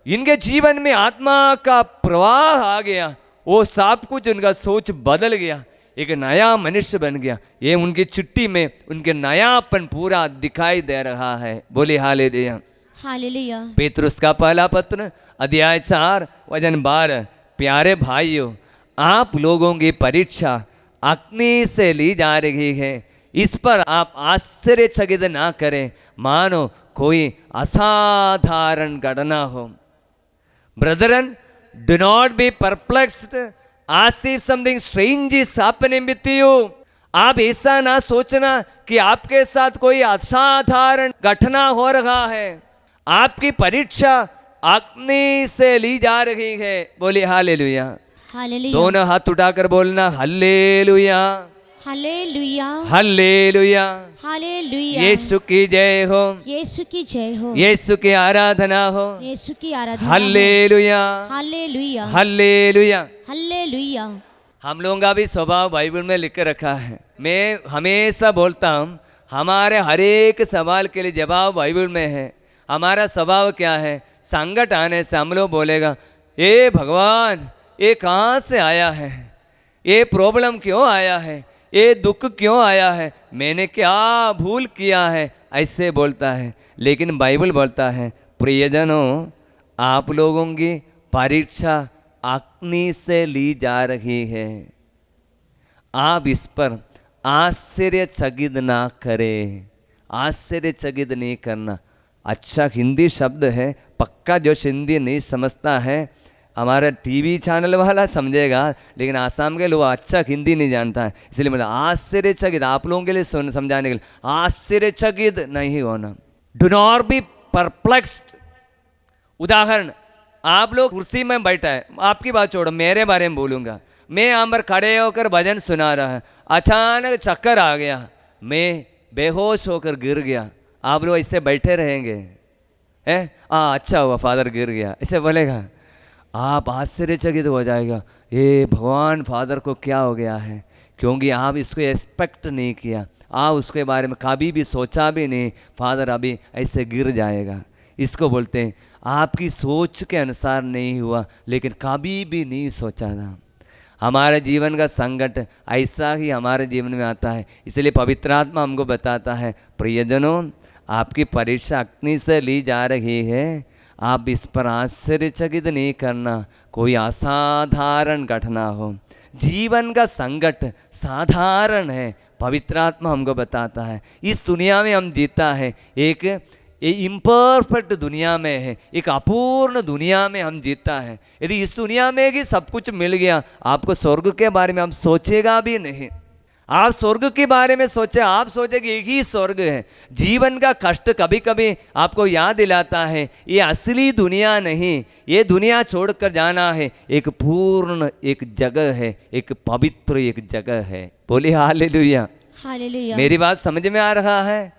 इनके जीवन में आत्मा का प्रवाह आ गया, वो सब कुछ उनका सोच बदल गया, एक नया मनुष्य बन गया। ये उनकी चिट्ठी में उनके नयापन पूरा दिखाई दे रहा है। बोले हालेलुया। हालेलुया। पेतरुस का पहला पत्र अध्याय 4 वचन 12। प्यारे भाइयों, आप लोगों की परीक्षा अग्नि से ली जा रही है, इस पर आप आश्चर्यचकित ना करें मानो कोई असाधारण घटना हो। Brethren, do not be perplexed as if something strange is happening with you. आप ऐसा ना सोचना कि आपके साथ कोई असाधारण घटना हो रहा है। आपकी परीक्षा अग्नि से ली जा रही है। बोलिए हालेलुया। हालेलुया। दोनों हाथ उठाकर बोलना हालेलुया, हालेलुया। हालेलुया। हालेलुया। यीशु की जय हो, यीशु की जय हो, यीशु की आराधना हो। यीशु की आराधना हो। हालेलुया, हालेलुया। हालेलुया। हालेलुया। हम लोगों का भी स्वभाव बाइबल में लिख कर रखा है। मैं हमेशा बोलता हूँ, हमारे हर एक सवाल के लिए जवाब बाइबल में है। हमारा स्वभाव क्या है? संकट आने से हम लोग बोलेगा, ये भगवान ये कहाँ से आया है, ये प्रॉब्लम क्यों आया है, ये दुख क्यों आया है, मैंने क्या भूल किया है, ऐसे बोलता है। लेकिन बाइबल बोलता है, प्रियजनों आप लोगों की परीक्षा अग्नि से ली जा रही है, आप इस पर आश्चर्यचकित ना करें। आश्चर्यचकित नहीं करना अच्छा हिंदी शब्द है, पक्का जो हिंदी नहीं समझता है हमारा टीवी चैनल वाला समझेगा, लेकिन आसाम के लोग अच्छा हिंदी नहीं जानता है, इसलिए मतलब आश्चर्यचकित आप लोगों के लिए समझाने के लिए आश्चर्यचकित नहीं होना। Do not be perplexed. उदाहरण, आप लोग कुर्सी में बैठा है, आपकी बात छोड़ो मेरे बारे में बोलूँगा। मैं यहाँ पर खड़े होकर भजन सुना रहा है, अचानक चक्कर आ गया, मैं बेहोश होकर गिर गया, आप लोग इससे बैठे रहेंगे? हैं? अच्छा हुआ फादर गिर गया, ऐसे बोलेगा? आप आश्चर्यचकित हो जाएगा, ये भगवान फादर को क्या हो गया है, क्योंकि आप इसको एक्सपेक्ट नहीं किया, आप उसके बारे में कभी भी सोचा भी नहीं फादर अभी ऐसे गिर जाएगा। इसको बोलते हैं आपकी सोच के अनुसार नहीं हुआ, लेकिन कभी भी नहीं सोचा था। हमारे जीवन का संकट ऐसा ही हमारे जीवन में आता है, इसलिए पवित्र आत्मा हमको बताता है, प्रियजनों आपकी परीक्षा अग्नि से ली जा रही है, आप इस पर आश्चर्यचकित नहीं करना, कोई असाधारण घटना हो। जीवन का संकट साधारण है, पवित्र आत्मा हमको बताता है। इस दुनिया में हम जीता है, एक इम्परफेक्ट दुनिया में है, एक अपूर्ण दुनिया में हम जीता है। यदि इस दुनिया में कि सब कुछ मिल गया, आपको स्वर्ग के बारे में हम सोचेगा भी नहीं। आप स्वर्ग के बारे में सोचे, आप सोचे कि एक ही स्वर्ग है। जीवन का कष्ट कभी कभी आपको याद दिलाता है, ये असली दुनिया नहीं, ये दुनिया छोड़कर जाना है, एक पूर्ण एक जगह है, एक पवित्र एक जगह है। बोले हालेलुया। हालेलुया। मेरी बात समझ में आ रहा है?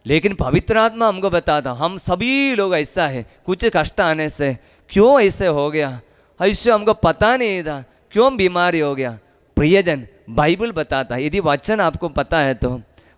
लेकिन पवित्र आत्मा हमको बताता, हम सभी लोग ऐसा है, कुछ कष्ट आने से क्यों ऐसे हो गया, ऐसे हमको पता नहीं था, क्यों बीमारी हो गया। प्रियजन बाइबल बताता है, यदि वचन आपको पता है तो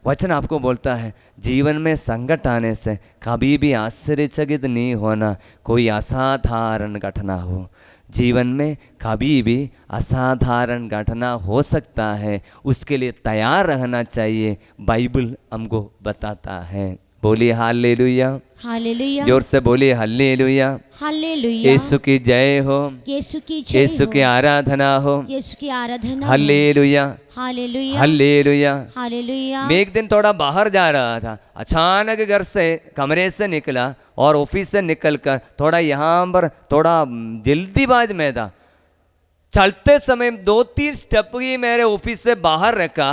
वचन आपको बोलता है जीवन में संकट आने से कभी भी आश्चर्यचकित नहीं होना, कोई असाधारण घटना हो। जीवन में कभी भी असाधारण घटना हो सकता है, उसके लिए तैयार रहना चाहिए, बाइबल हमको बताता है। बोलिए हालेलुया। हालेलुया। जोर से बोलिए हालेलुया। हालेलुया। यीशु की जय हो, यीशु की जय यीशु की हो, आराधना हो। यीशु की आराधना हो। हालेलुया, हालेलुया। हालेलुया। हालेलुया। मैं एक दिन थोड़ा बाहर जा रहा था, अचानक घर से कमरे से निकला और ऑफिस से निकलकर थोड़ा यहाँ पर थोड़ा जल्दीबाज में था। चलते समय 2-3 स्टेप ही मेरे ऑफिस से बाहर रखा,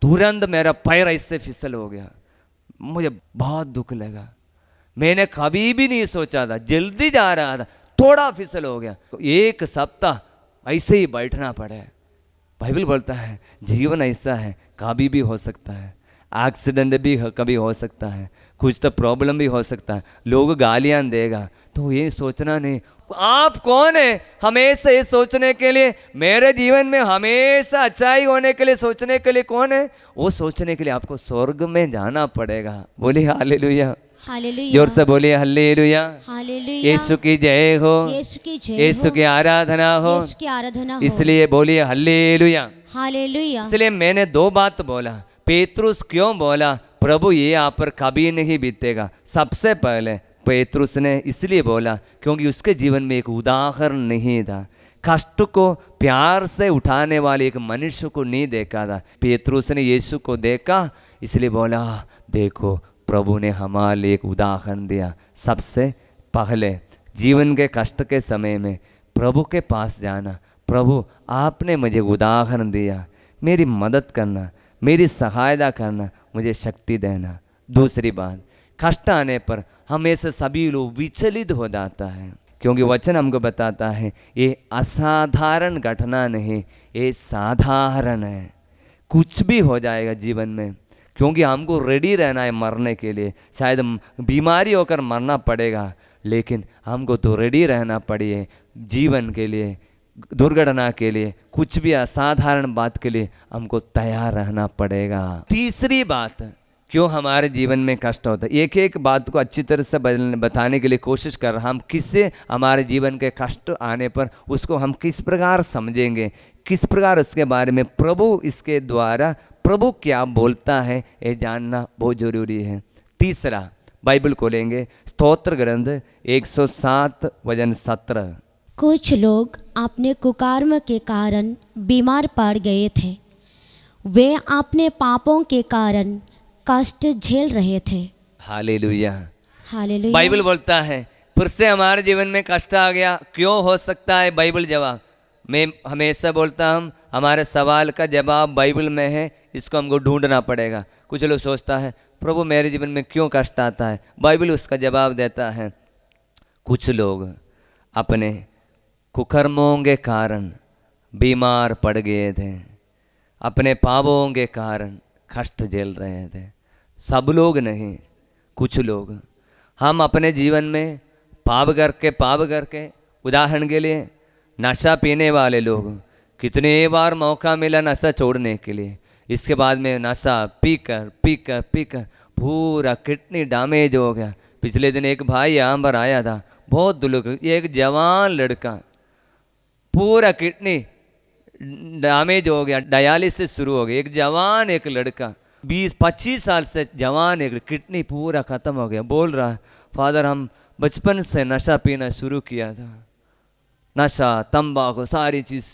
तुरंत मेरा पैर ऐसे फिसल हो गया, मुझे बहुत दुख लगा। मैंने कभी भी नहीं सोचा था, जल्दी जा रहा था, थोड़ा फिसल हो गया, 1 सप्ताह ऐसे ही बैठना पड़े। बाइबल बोलता है जीवन ऐसा है, कभी भी हो सकता है। एक्सीडेंट भी कभी हो सकता है, कुछ तो प्रॉब्लम भी हो सकता है, लोग गालियाँ देगा, तो ये सोचना नहीं आप कौन है हमेशा ये सोचने के लिए, मेरे जीवन में हमेशा अच्छाई होने के लिए सोचने के लिए कौन है, वो सोचने के लिए आपको स्वर्ग में जाना पड़ेगा। बोलिए हालेलुया, हालेलुया, जोर से बोलिए हालेलुया। हालेलुया, यीशु की जय हो, यीशु की जय यीशु हो, की आराधना हो, यीशु की आराधना हो। इसलिए बोलिए हालेलुया। हालेलुया, इसलिए मैंने दो बात बोला, पेतरुस क्यों बोला प्रभु ये आप पर कभी नहीं बीतेगा। सबसे पहले पेतरुस ने इसलिए बोला क्योंकि उसके जीवन में एक उदाहरण नहीं था, कष्ट को प्यार से उठाने वाले एक मनुष्य को नहीं देखा था। पेतरुस ने यीशु को देखा इसलिए बोला देखो प्रभु ने हमारे लिए एक उदाहरण दिया। सबसे पहले जीवन के कष्ट के समय में प्रभु के पास जाना, प्रभु आपने मुझे उदाहरण दिया, मेरी मदद करना, मेरी सहायता करना, मुझे शक्ति देना। दूसरी बात, कष्ट आने पर हमेशा सभी लोग विचलित हो जाता है, क्योंकि वचन हमको बताता है ये असाधारण घटना नहीं, ये साधारण है। कुछ भी हो जाएगा जीवन में, क्योंकि हमको रेडी रहना है मरने के लिए। शायद बीमारी होकर मरना पड़ेगा, लेकिन हमको तो रेडी रहना पड़िए जीवन के लिए, दुर्घटना के लिए, कुछ भी असाधारण बात के लिए हमको तैयार रहना पड़ेगा। तीसरी बात, क्यों हमारे जीवन में कष्ट होता है, एक एक बात को अच्छी तरह से बताने के लिए कोशिश कर रहा। हम किससे हमारे जीवन के कष्ट आने पर उसको हम किस प्रकार समझेंगे, किस प्रकार उसके बारे में प्रभु इसके द्वारा प्रभु क्या बोलता है ये जानना बहुत जरूरी है। तीसरा, बाइबल खोलेंगे स्तोत्र ग्रंथ 107 वचन 17। कुछ लोग अपने कुकर्म के कारण बीमार पड़ गए थे, वे अपने पापों के कारण कष्ट झेल रहे थे। हालेलुया, हालेलुया, बाइबल बोलता है फिर से हमारे जीवन में कष्ट आ गया, क्यों हो सकता है। बाइबल जवाब, मैं हमेशा बोलता हूँ हमारे सवाल का जवाब बाइबल में है, इसको हमको ढूंढना पड़ेगा। कुछ लोग सोचता है प्रभु मेरे जीवन में क्यों कष्ट आता है, बाइबल उसका जवाब देता है। कुछ लोग अपने कुकर्मों के कारण बीमार पड़ गए थे, अपने पापों के कारण कष्ट झेल रहे थे। सब लोग नहीं, कुछ लोग। हम अपने जीवन में पाप करके उदाहरण के लिए नशा पीने वाले लोग, कितने बार मौका मिला नशा छोड़ने के लिए, इसके बाद में नशा पीकर पूरा किडनी डैमेज हो गया। पिछले दिन एक भाई यहाँ पर आया था, बहुत दुलक, एक जवान लड़का, पूरा किडनी डैमेज हो गया, डायलिसिस शुरू हो गया। एक जवान एक लड़का 20-25 साल से जवान, एक किडनी पूरा ख़त्म हो गया। बोल रहा है फादर हम बचपन से नशा पीना शुरू किया था, नशा तंबाकू सारी चीज़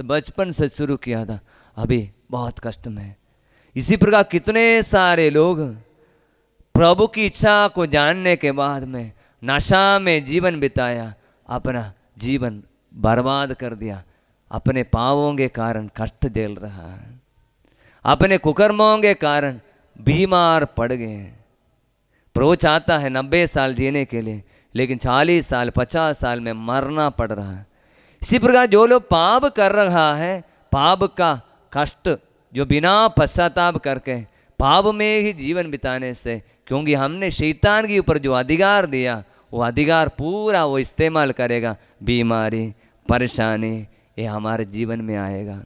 बचपन से शुरू किया था, अभी बहुत कष्ट में। इसी प्रकार कितने सारे लोग प्रभु की इच्छा को जानने के बाद में नशा में जीवन बिताया, अपना जीवन बर्बाद कर दिया, अपने पापों के कारण कष्ट झेल रहा है, अपने कुकर्मों के कारण बीमार पड़ गए। प्रभु चाहता है 90 साल जीने के लिए, लेकिन 40 साल 50 साल में मरना पड़ रहा है। इसी प्रकार जो लोग पाप कर रहा है, पाप का कष्ट जो बिना पश्चाताप करके पाप में ही जीवन बिताने से, क्योंकि हमने शैतान के ऊपर जो अधिकार दिया वो अधिकार पूरा वो इस्तेमाल करेगा, बीमारी परेशानी ये हमारे जीवन में आएगा।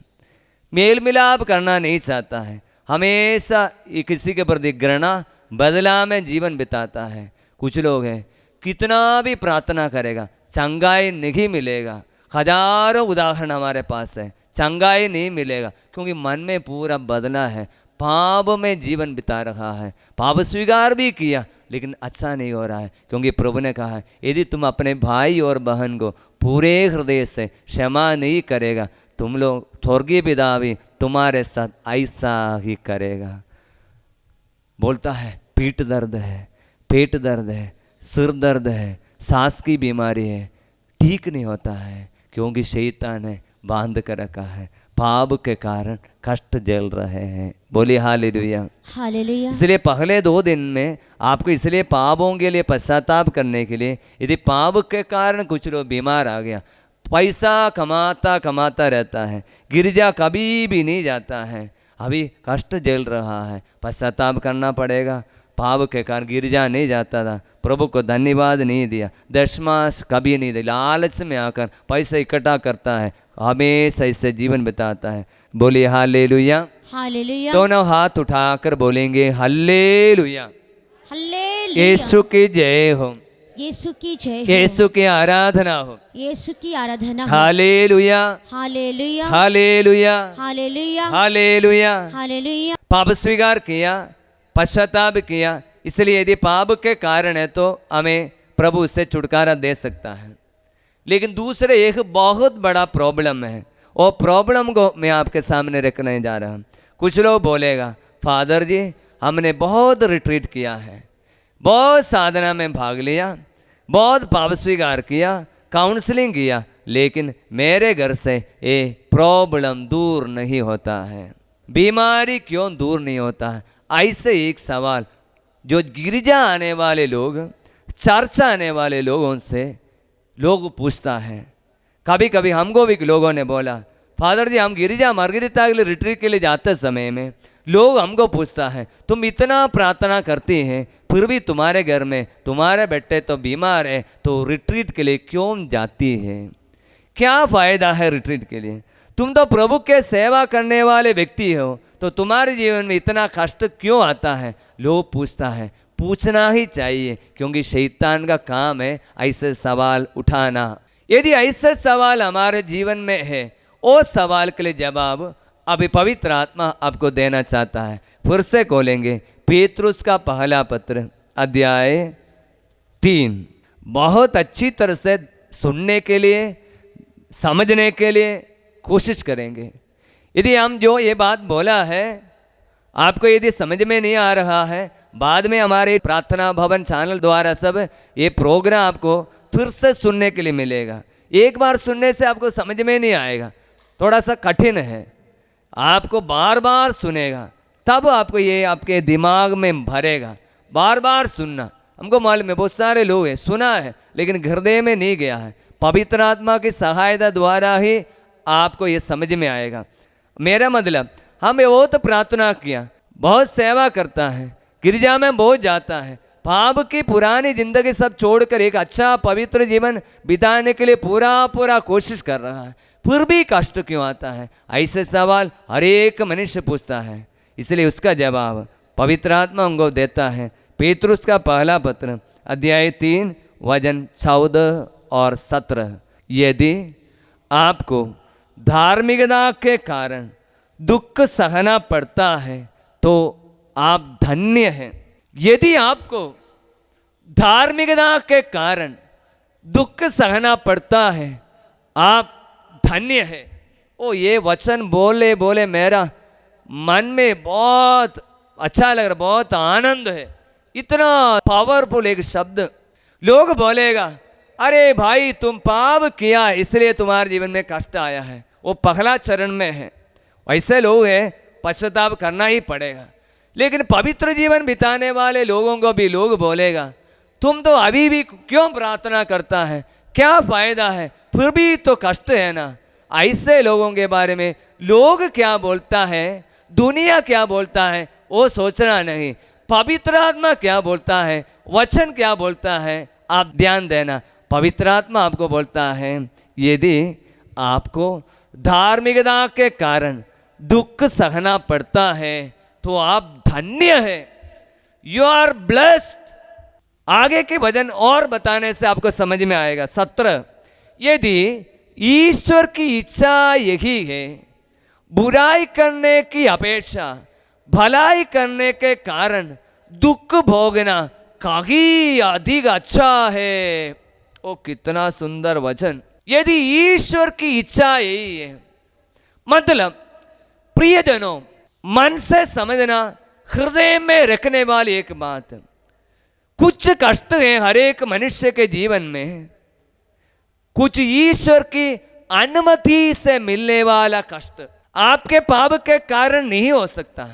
मेल मिलाप करना नहीं चाहता है, हमेशा किसी के प्रति घृणा बदला में जीवन बिताता है। कुछ लोग हैं कितना भी प्रार्थना करेगा चंगाई नहीं मिलेगा। हजारों उदाहरण हमारे पास है, चंगाई नहीं मिलेगा, क्योंकि मन में पूरा बदला है, पाप में जीवन बिता रहा है, पाप स्वीकार भी किया लेकिन अच्छा नहीं हो रहा है। क्योंकि प्रभु ने कहा है यदि तुम अपने भाई और बहन को पूरे हृदय से क्षमा नहीं करेगा, तुम लोग स्वर्गीय पिता भी तुम्हारे साथ ऐसा ही करेगा। बोलता है पीठ दर्द है, पेट दर्द है, सिर दर्द है, सांस की बीमारी है, ठीक नहीं होता है, क्योंकि शैतान ने बांध कर रखा है, पाप के कारण कष्ट झेल रहे हैं। बोलिए हालेलुया, हालेलुया। इसलिए पहले 2 दिन में आपको इसलिए पापों के लिए पश्चाताप करने के लिए, यदि पाप के कारण कुछ लोग बीमार आ गया, पैसा कमाता रहता है, गिरजा कभी भी नहीं जाता है, अभी कष्ट झेल रहा है, पश्चाताप करना पड़ेगा। पाप के कारण गिरजा नहीं जाता था, प्रभु को धन्यवाद नहीं दिया, दशमांश कभी नहीं दिया, लालच में आकर पैसा इकट्ठा करता है, हमेशा इससे जीवन बिताता है। बोलिए हालेलुया। हालेलुया। दोनों हाथ उठाकर बोलेंगे हालेलुया। हालेलुया। यीशु की जय हो, यीशु की जय हो, यीशु की आराधना हो। यीशु की आराधना हो। हालेलुया, हालेलुया। हालेलुया, हालेलुया। हालेलुया। हालेलुया। पाप स्वीकार किया, पश्चाताप किया, इसलिए यदि पाप के कारण है तो हमें प्रभु उससे छुटकारा दे सकता है। लेकिन दूसरे एक बहुत बड़ा प्रॉब्लम है, और प्रॉब्लम को मैं आपके सामने रखने जा रहा हूँ। कुछ लोग बोलेगा फादर जी हमने बहुत रिट्रीट किया है, बहुत साधना में भाग लिया, बहुत पाप स्वीकार किया, काउंसलिंग किया, लेकिन मेरे घर से ये प्रॉब्लम दूर नहीं होता है, बीमारी क्यों दूर नहीं होता है। ऐसे एक सवाल जो गिरजा आने वाले लोग, चर्च आने वाले लोगों से लोग पूछता है। कभी कभी हमको भी लोगों ने बोला फादर जी हम गिरजा मरगिरिता के लिए रिट्रीट के लिए जाते समय में लोग हमको पूछता है तुम इतना प्रार्थना करती हैं फिर भी तुम्हारे घर में तुम्हारे बेटे तो बीमार है, तो रिट्रीट के लिए क्यों जाती है? क्या फ़ायदा है रिट्रीट के लिए? तुम तो प्रभु के सेवा करने वाले व्यक्ति हो, तो तुम्हारे जीवन में इतना कष्ट क्यों आता है? लोग पूछता है। पूछना ही चाहिए, क्योंकि शैतान का काम है ऐसे सवाल उठाना। यदि ऐसे सवाल हमारे जीवन में है, वो सवाल के लिए जवाब अभी पवित्र आत्मा आपको देना चाहता है। फिर से खोलेंगे पेतरुस का पहला पत्र अध्याय 3। बहुत अच्छी तरह से सुनने के लिए, समझने के लिए कोशिश करेंगे। यदि हम जो ये बात बोला है आपको यदि समझ में नहीं आ रहा है, बाद में हमारे प्रार्थना भवन चैनल द्वारा सब ये प्रोग्राम आपको फिर से सुनने के लिए मिलेगा। एक बार सुनने से आपको समझ में नहीं आएगा, थोड़ा सा कठिन है, आपको बार बार सुनेगा तब आपको ये आपके दिमाग में भरेगा। बार बार सुनना, हमको मालूम है बहुत सारे लोग हैं सुना है लेकिन हृदय में नहीं गया है। पवित्र आत्मा की सहायता द्वारा ही आपको ये समझ में आएगा। मेरा मतलब हम बहुत प्रार्थना किया, बहुत सेवा करता है, गिरजा में बहुत जाता है, पाप की पुरानी जिंदगी सब छोड़कर एक अच्छा पवित्र जीवन बिताने के लिए पूरा कोशिश कर रहा है, फिर भी कष्ट क्यों आता है? ऐसे सवाल हर एक मनुष्य पूछता है, इसलिए उसका जवाब पवित्र आत्मा उनको देता है। पेतरुस का पहला पत्र अध्याय 3 वचन 14 और 17। यदि आपको धार्मिकता के कारण दुख सहना पड़ता है तो आप धन्य हैं। यदि आपको धार्मिकता के कारण दुख सहना पड़ता है आप धन्य है। ओ ये वचन बोले बोले मेरा मन में बहुत अच्छा लग रहा, बहुत आनंद है। इतना पावरफुल एक शब्द। लोग बोलेगा अरे भाई तुम पाप किया इसलिए तुम्हारे जीवन में कष्ट आया है, वो पहला चरण में है। ऐसे लोग हैं पश्चाताप करना ही पड़ेगा। लेकिन पवित्र जीवन बिताने वाले लोगों को भी लोग बोलेगा तुम तो अभी भी क्यों प्रार्थना करता है, क्या फ़ायदा है, फिर भी तो कष्ट है ना। ऐसे लोगों के बारे में लोग क्या बोलता है, दुनिया क्या बोलता है वो सोचना नहीं, पवित्र आत्मा क्या बोलता है, वचन क्या बोलता है आप ध्यान देना। पवित्र आत्मा आपको बोलता है यदि आपको धार्मिकता के कारण दुख सहना पड़ता है तो आप धन्य है, यू आर ब्लेस्ड। आगे के वचन और बताने से आपको समझ में आएगा। 17 यदि ईश्वर की इच्छा यही है बुराई करने की अपेक्षा भलाई करने के कारण दुख भोगना कहीं अधिक अच्छा है। ओ कितना सुंदर वचन। यदि ईश्वर की इच्छा यही है, मतलब प्रियजनों मन से समझना, हृदय में रखने वाली एक बात, कुछ कष्ट है हर एक मनुष्य के जीवन में, कुछ ईश्वर की अनुमति से मिलने वाला कष्ट आपके पाप के कारण नहीं हो सकता।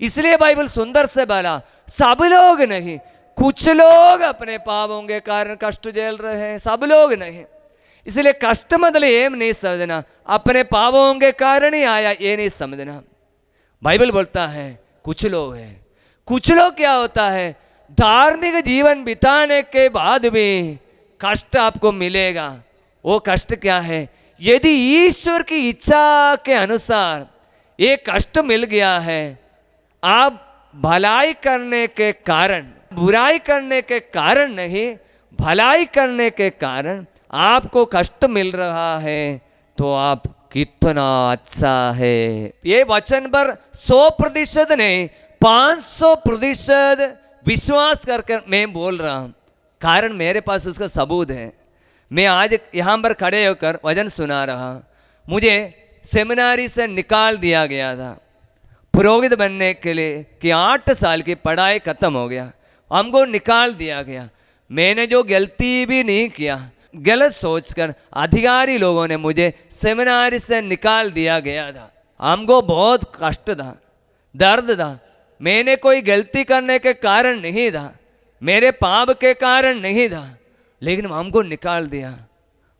इसलिए बाइबल सुंदर से बोला सब लोग नहीं, कुछ लोग अपने पापों के कारण कष्ट झेल रहे हैं, सब लोग नहीं। इसलिए कष्ट मतलब ये नहीं समझना अपने पापों के कारण ही आया, ये नहीं समझना। बाइबल बोलता है कुछ लोग हैं, कुछ लोग क्या होता है, धार्मिक जीवन बिताने के बाद भी कष्ट आपको मिलेगा। वो कष्ट क्या है, यदि ईश्वर की इच्छा के अनुसार ये कष्ट मिल गया है, आप भलाई करने के कारण, बुराई करने के कारण नहीं, भलाई करने के कारण आपको कष्ट मिल रहा है, तो आप कितना अच्छा है। ये वचन पर 100% नहीं, 500% विश्वास कर मैं बोल रहा हूँ, कारण मेरे पास उसका सबूत है। मैं आज यहाँ पर खड़े होकर वचन सुना रहा। मुझे सेमिनारी से निकाल दिया गया था पुरोहित बनने के लिए कि 8 साल की पढ़ाई खत्म हो गया, हमको निकाल दिया गया। मैंने जो गलती भी नहीं किया, गलत सोचकर अधिकारी लोगों ने मुझे सेमिनारी से निकाल दिया गया था। हमको बहुत कष्ट था, दर्द था। मैंने कोई गलती करने के कारण नहीं था, मेरे पाप के कारण नहीं था, लेकिन हमको निकाल दिया।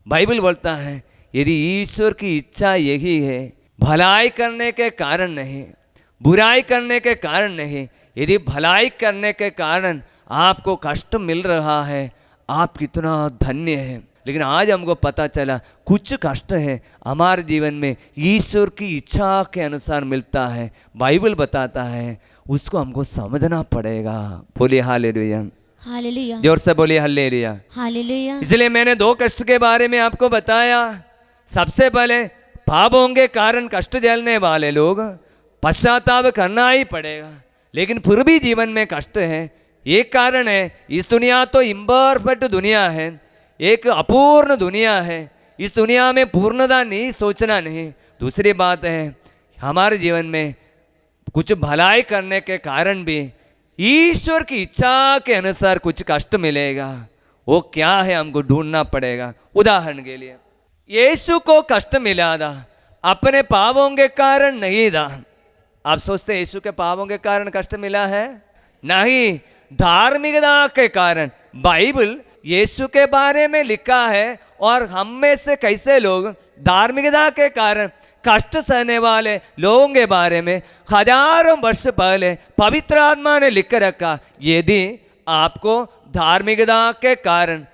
बाइबल बोलता है यदि ईश्वर की इच्छा यही है, भलाई करने के कारण नहीं, बुराई करने के कारण नहीं, यदि भलाई करने के कारण आपको कष्ट मिल रहा है, आप कितना धन्य है। लेकिन आज हमको पता चला कुछ कष्ट है हमारे जीवन में ईश्वर की इच्छा के अनुसार मिलता है। बाइबल बताता है उसको हमको समझना पड़ेगा। बोलिए हालेलुया, हालेलुया, जोर से बोलिए हालेलुया, हालेलुया। इसलिए मैंने 2 कष्ट के बारे में आपको बताया। सबसे पहले पापों के कारण कष्ट झेलने वाले लोग पश्चाताप करना ही पड़ेगा, लेकिन फिर भी जीवन में कष्ट है। एक कारण है, इस दुनिया तो इम्परफेक्ट दुनिया है, एक अपूर्ण दुनिया है, इस दुनिया में पूर्णता नहीं, सोचना नहीं। दूसरी बात है हमारे जीवन में कुछ भलाई करने के कारण भी ईश्वर की इच्छा के अनुसार कुछ कष्ट मिलेगा। वो क्या है हमको ढूंढना पड़ेगा। उदाहरण के लिए यीशु को कष्ट मिला था, अपने पापों के कारण नहीं था। आप सोचते हैं यीशु के पापों के कारण कष्ट मिला है? नहीं, धार्मिकता के कारण। बाइबल यीशु के बारे में लिखा है और हम में से कैसे लोग धार्मिकता के कारण कष्ट सहने वाले लोगों के बारे में हजारों वर्ष पहले पवित्र आत्मा ने लिख रखा। यदि आपको धार्मिकता के कारण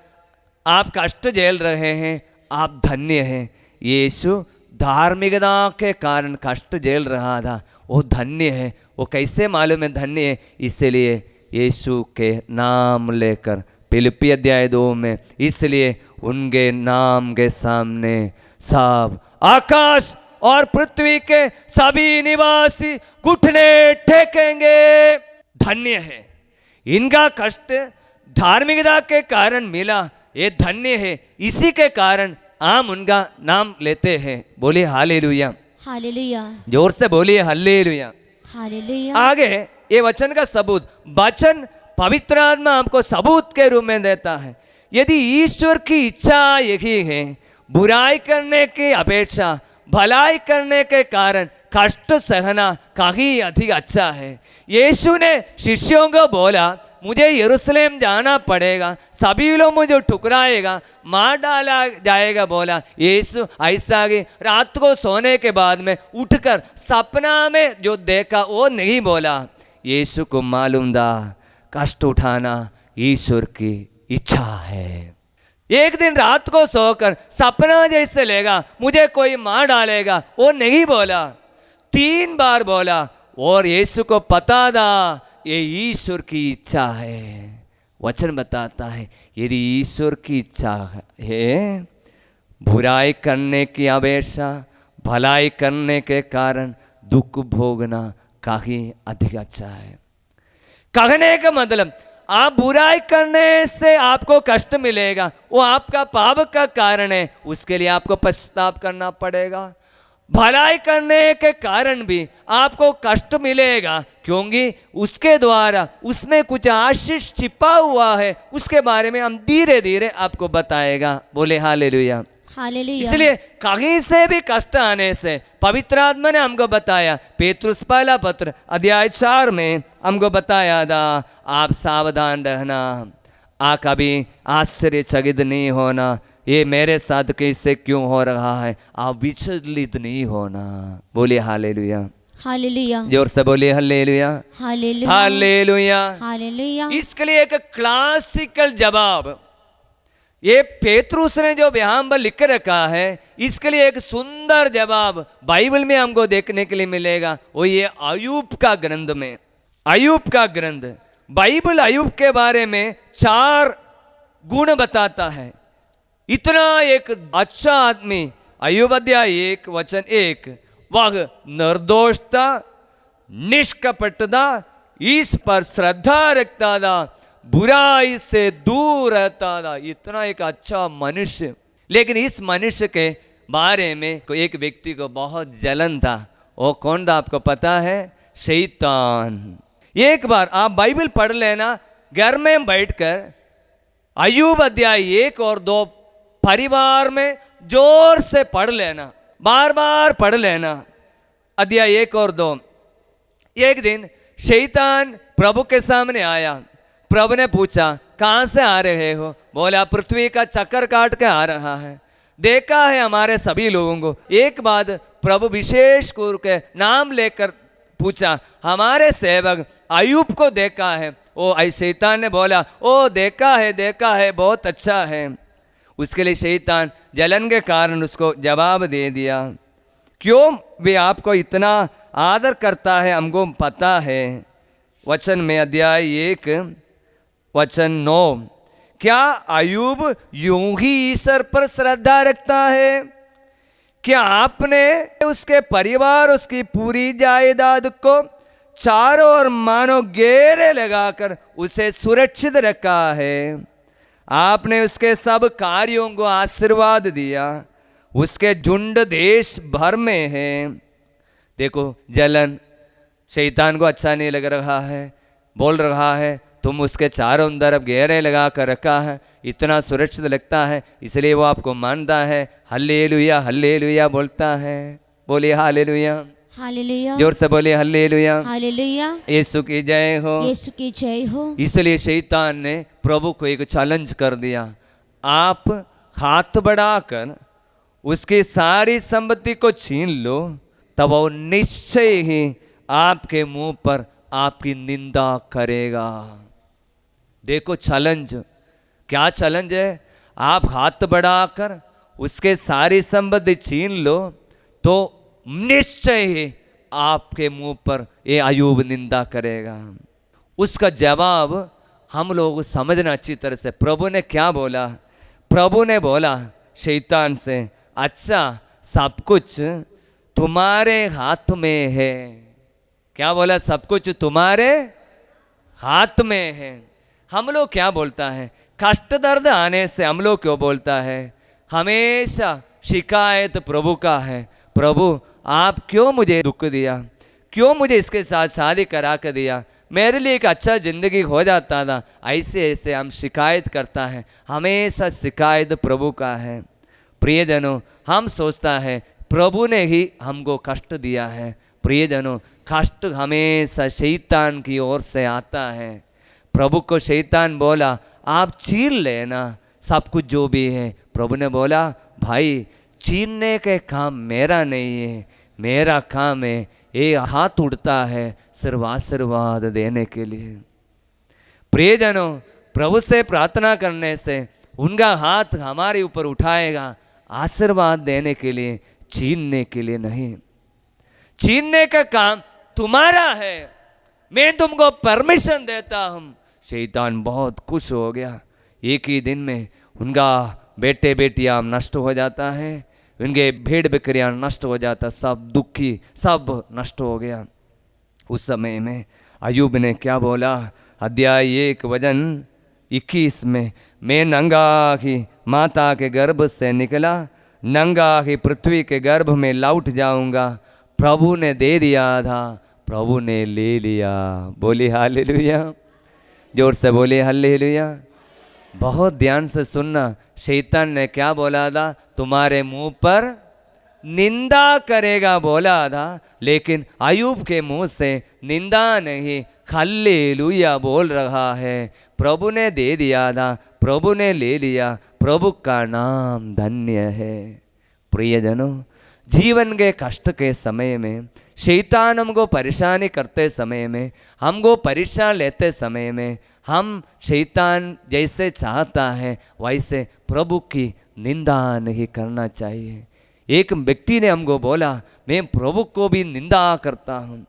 आप कष्ट झेल रहे हैं, आप धन्य हैं। यीशु धार्मिकता के कारण कष्ट झेल रहा था, वो धन्य है। वो कैसे मालूम है धन्य है? इसलिए यीशु के नाम लेकर फिलिप्पी अध्याय 2 में, इसलिए उनके नाम के सामने सब आकाश और पृथ्वी के सभी निवासी घुटने टेकेंगे। धन्य है, इनका कष्ट धार्मिकता के कारण मिला, ये धन्य है। इसी के कारण हम उनका नाम लेते हैं। बोलिए हालेलुया, हालेलुया, जोर से बोलिए हालेलुया, हालेलुया। आगे ये वचन का सबूत, वचन पवित्र आत्मा हमको सबूत के रूप में देता है। यदि ईश्वर की इच्छा यही है, बुराई करने की अपेक्षा भलाई करने के कारण कष्ट सहना कहीं अधिक अच्छा है। यीशु ने शिष्यों को बोला मुझे यरूशलेम जाना पड़ेगा, सभी लोग मुझे ठुकराएगा, मार डाला जाएगा। बोला यीशु ऐसा कि रात को सोने के बाद में उठकर सपना में जो देखा वो नहीं बोला। यीशु को मालूम था कष्ट उठाना ईश्वर की इच्छा है। एक दिन रात को सोकर सपना जैसे लेगा मुझे कोई मार डालेगा, वो नहीं बोला, 3 बार बोला। और यीशु को पता था ये ईश्वर की इच्छा है। वचन बताता है यदि ईश्वर की इच्छा है, बुराई करने की अपेक्षा भलाई करने के कारण दुख भोगना कहीं अधिक अच्छा है। कहने का मतलब आप बुराई करने से आपको कष्ट मिलेगा, वो आपका पाप का कारण है, उसके लिए आपको पश्चाताप करना पड़ेगा। भलाई करने के कारण भी आपको कष्ट मिलेगा, क्योंकि उसके द्वारा उसमें कुछ आशीष छिपा हुआ है, उसके बारे में हम धीरे धीरे आपको बताएगा। बोले हालेलुया, हालेलुया। इसलिए कहीं से भी कष्ट आने से पवित्र आत्मा ने हमको बताया, पेतरुस पहला पत्र अध्याय 4 में हमको बताया था आप सावधान रहना, आप कभी आश्चर्यचकित नहीं होना, ये मेरे साथ कैसे क्यों हो रहा है, आप विचलित नहीं होना। बोलिए हालेलुया, हालेलुया, जोर से बोलिए हल्लेलुया, हालेलुया, हालेलुया। हालेलुया, इसके लिए एक क्लासिकल जवाब ये पेतरुस ने जो बयान पर लिख रखा है, इसके लिए एक सुंदर जवाब बाइबल में हमको देखने के लिए मिलेगा। वो ये अय्यूब का ग्रंथ में, अय्यूब का ग्रंथ बाइबल अय्यूब के बारे में 4 गुण बताता है। इतना एक अच्छा आदमी, अय्यूब अध्याय 1 वचन 1, वह निर्दोष था, निष्कपट था, इस पर श्रद्धा रखता था, बुराई से दूर रहता था। इतना एक अच्छा मनुष्य। लेकिन इस मनुष्य के बारे में कोई एक व्यक्ति को बहुत जलन था। वो कौन था आपको पता है? शैतान। एक बार आप बाइबल पढ़ लेना, घर में बैठकर अय्यूब अध्याय 1 और 2 परिवार में जोर से पढ़ लेना, बार बार पढ़ लेना, अध्याय 1 और 2। एक दिन शैतान प्रभु के सामने आया। प्रभु ने पूछा, कहाँ से आ रहे हो? बोला, पृथ्वी का चक्कर काट के आ रहा है। देखा है हमारे सभी लोगों को। एक बात प्रभु विशेष करके नाम लेकर पूछा, हमारे सेवक अय्यूब को देखा है? ओ शैतान ने बोला, ओ देखा है, बहुत अच्छा है। उसके लिए शैतान जलन के कारण उसको जवाब दे दिया, क्यों वे आपको इतना आदर करता है हमको पता है। वचन में अध्याय 1 वचन 9, क्या अय्यूब यूं ही ईश्वर पर श्रद्धा रखता है? क्या आपने उसके परिवार, उसकी पूरी जायदाद को चारों ओर मानो घेरे लगाकर उसे सुरक्षित रखा है? आपने उसके सब कार्यों को आशीर्वाद दिया, उसके झुंड देश भर में है। देखो, जलन शैतान को अच्छा नहीं लग रहा है, बोल रहा है तुम उसके चारों तरफ घेरे लगा कर रखा है, इतना सुरक्षित लगता है, इसलिए वो आपको मानता है। हल्लेलुया, हल्लेलुया बोलता है। बोलिए हालेलुया, हालेलुया, जोर से बोलिए हल्लेलुया, हालेलुया, यीशु की जय हो, यीशु की जय हो। इसलिए शैतान ने प्रभु को एक चैलेंज कर दिया, आप हाथ बढ़ाकर उसकी सारी संपत्ति को छीन लो, तब वो निश्चय ही आपके मुंह पर आपकी निंदा करेगा। देखो चैलेंज, क्या चैलेंज है? आप हाथ बढ़ाकर उसके सारी संपत्ति छीन लो तो निश्चय ही आपके मुंह पर ये अय्यूब निंदा करेगा। उसका जवाब हम लोग समझना अच्छी तरह से। प्रभु ने क्या बोला? प्रभु ने बोला शैतान से, अच्छा सब कुछ तुम्हारे हाथ में है। क्या बोला? सब कुछ तुम्हारे हाथ में है। हम लोग क्या बोलता है? कष्ट दर्द आने से हम लोग क्यों बोलता है? हमेशा शिकायत प्रभु का है, प्रभु आप क्यों मुझे दुख दिया, क्यों मुझे इसके साथ शादी करा कर दिया, मेरे लिए एक अच्छा ज़िंदगी हो जाता था। ऐसे ऐसे हम शिकायत करता है, हमेशा शिकायत प्रभु का है। प्रियजनों, हम सोचता है प्रभु ने ही हमको कष्ट दिया है। प्रियजनों, कष्ट हमेशा शैतान की ओर से आता है। प्रभु को शैतान बोला आप छीन लेना सब कुछ जो भी है। प्रभु ने बोला भाई छीनने के काम मेरा नहीं है, मेरा काम है ये हाथ उठता है सिर्फ आशीर्वाद देने के लिए। प्रियजनों, प्रभु से प्रार्थना करने से उनका हाथ हमारे ऊपर उठाएगा आशीर्वाद देने के लिए, छीनने के लिए नहीं। छीनने का काम तुम्हारा है, मैं तुमको परमिशन देता हूं। शैतान बहुत खुश हो गया। एक ही दिन में उनका बेटे बेटियां नष्ट हो जाता है, उनके भेड़ बकरियां नष्ट हो जाता, सब दुखी, सब नष्ट हो गया। उस समय में अय्यूब ने क्या बोला? अध्याय 1 वचन 21 में, मैं नंगा ही माता के गर्भ से निकला, नंगा ही पृथ्वी के गर्भ में लौट जाऊंगा। प्रभु ने दे दिया था, प्रभु ने ले लिया। बोली हालेलुया, जोर से बोले हालेलुया। बहुत ध्यान से सुनना, शैतान ने क्या बोला था? तुम्हारे मुंह पर निंदा करेगा बोला था, लेकिन अय्यूब के मुंह से निंदा नहीं हालेलुया बोल रहा है। प्रभु ने दे दिया था, प्रभु ने ले लिया, प्रभु का नाम धन्य है। प्रियजनों, जीवन के कष्ट के समय में शैतान हमको परेशानी करते समय में, हमको परीक्षा लेते समय में हम शैतान जैसे चाहता है वैसे प्रभु की निंदा नहीं करना चाहिए। एक व्यक्ति ने हमको बोला, मैं प्रभु को भी निंदा करता हूँ,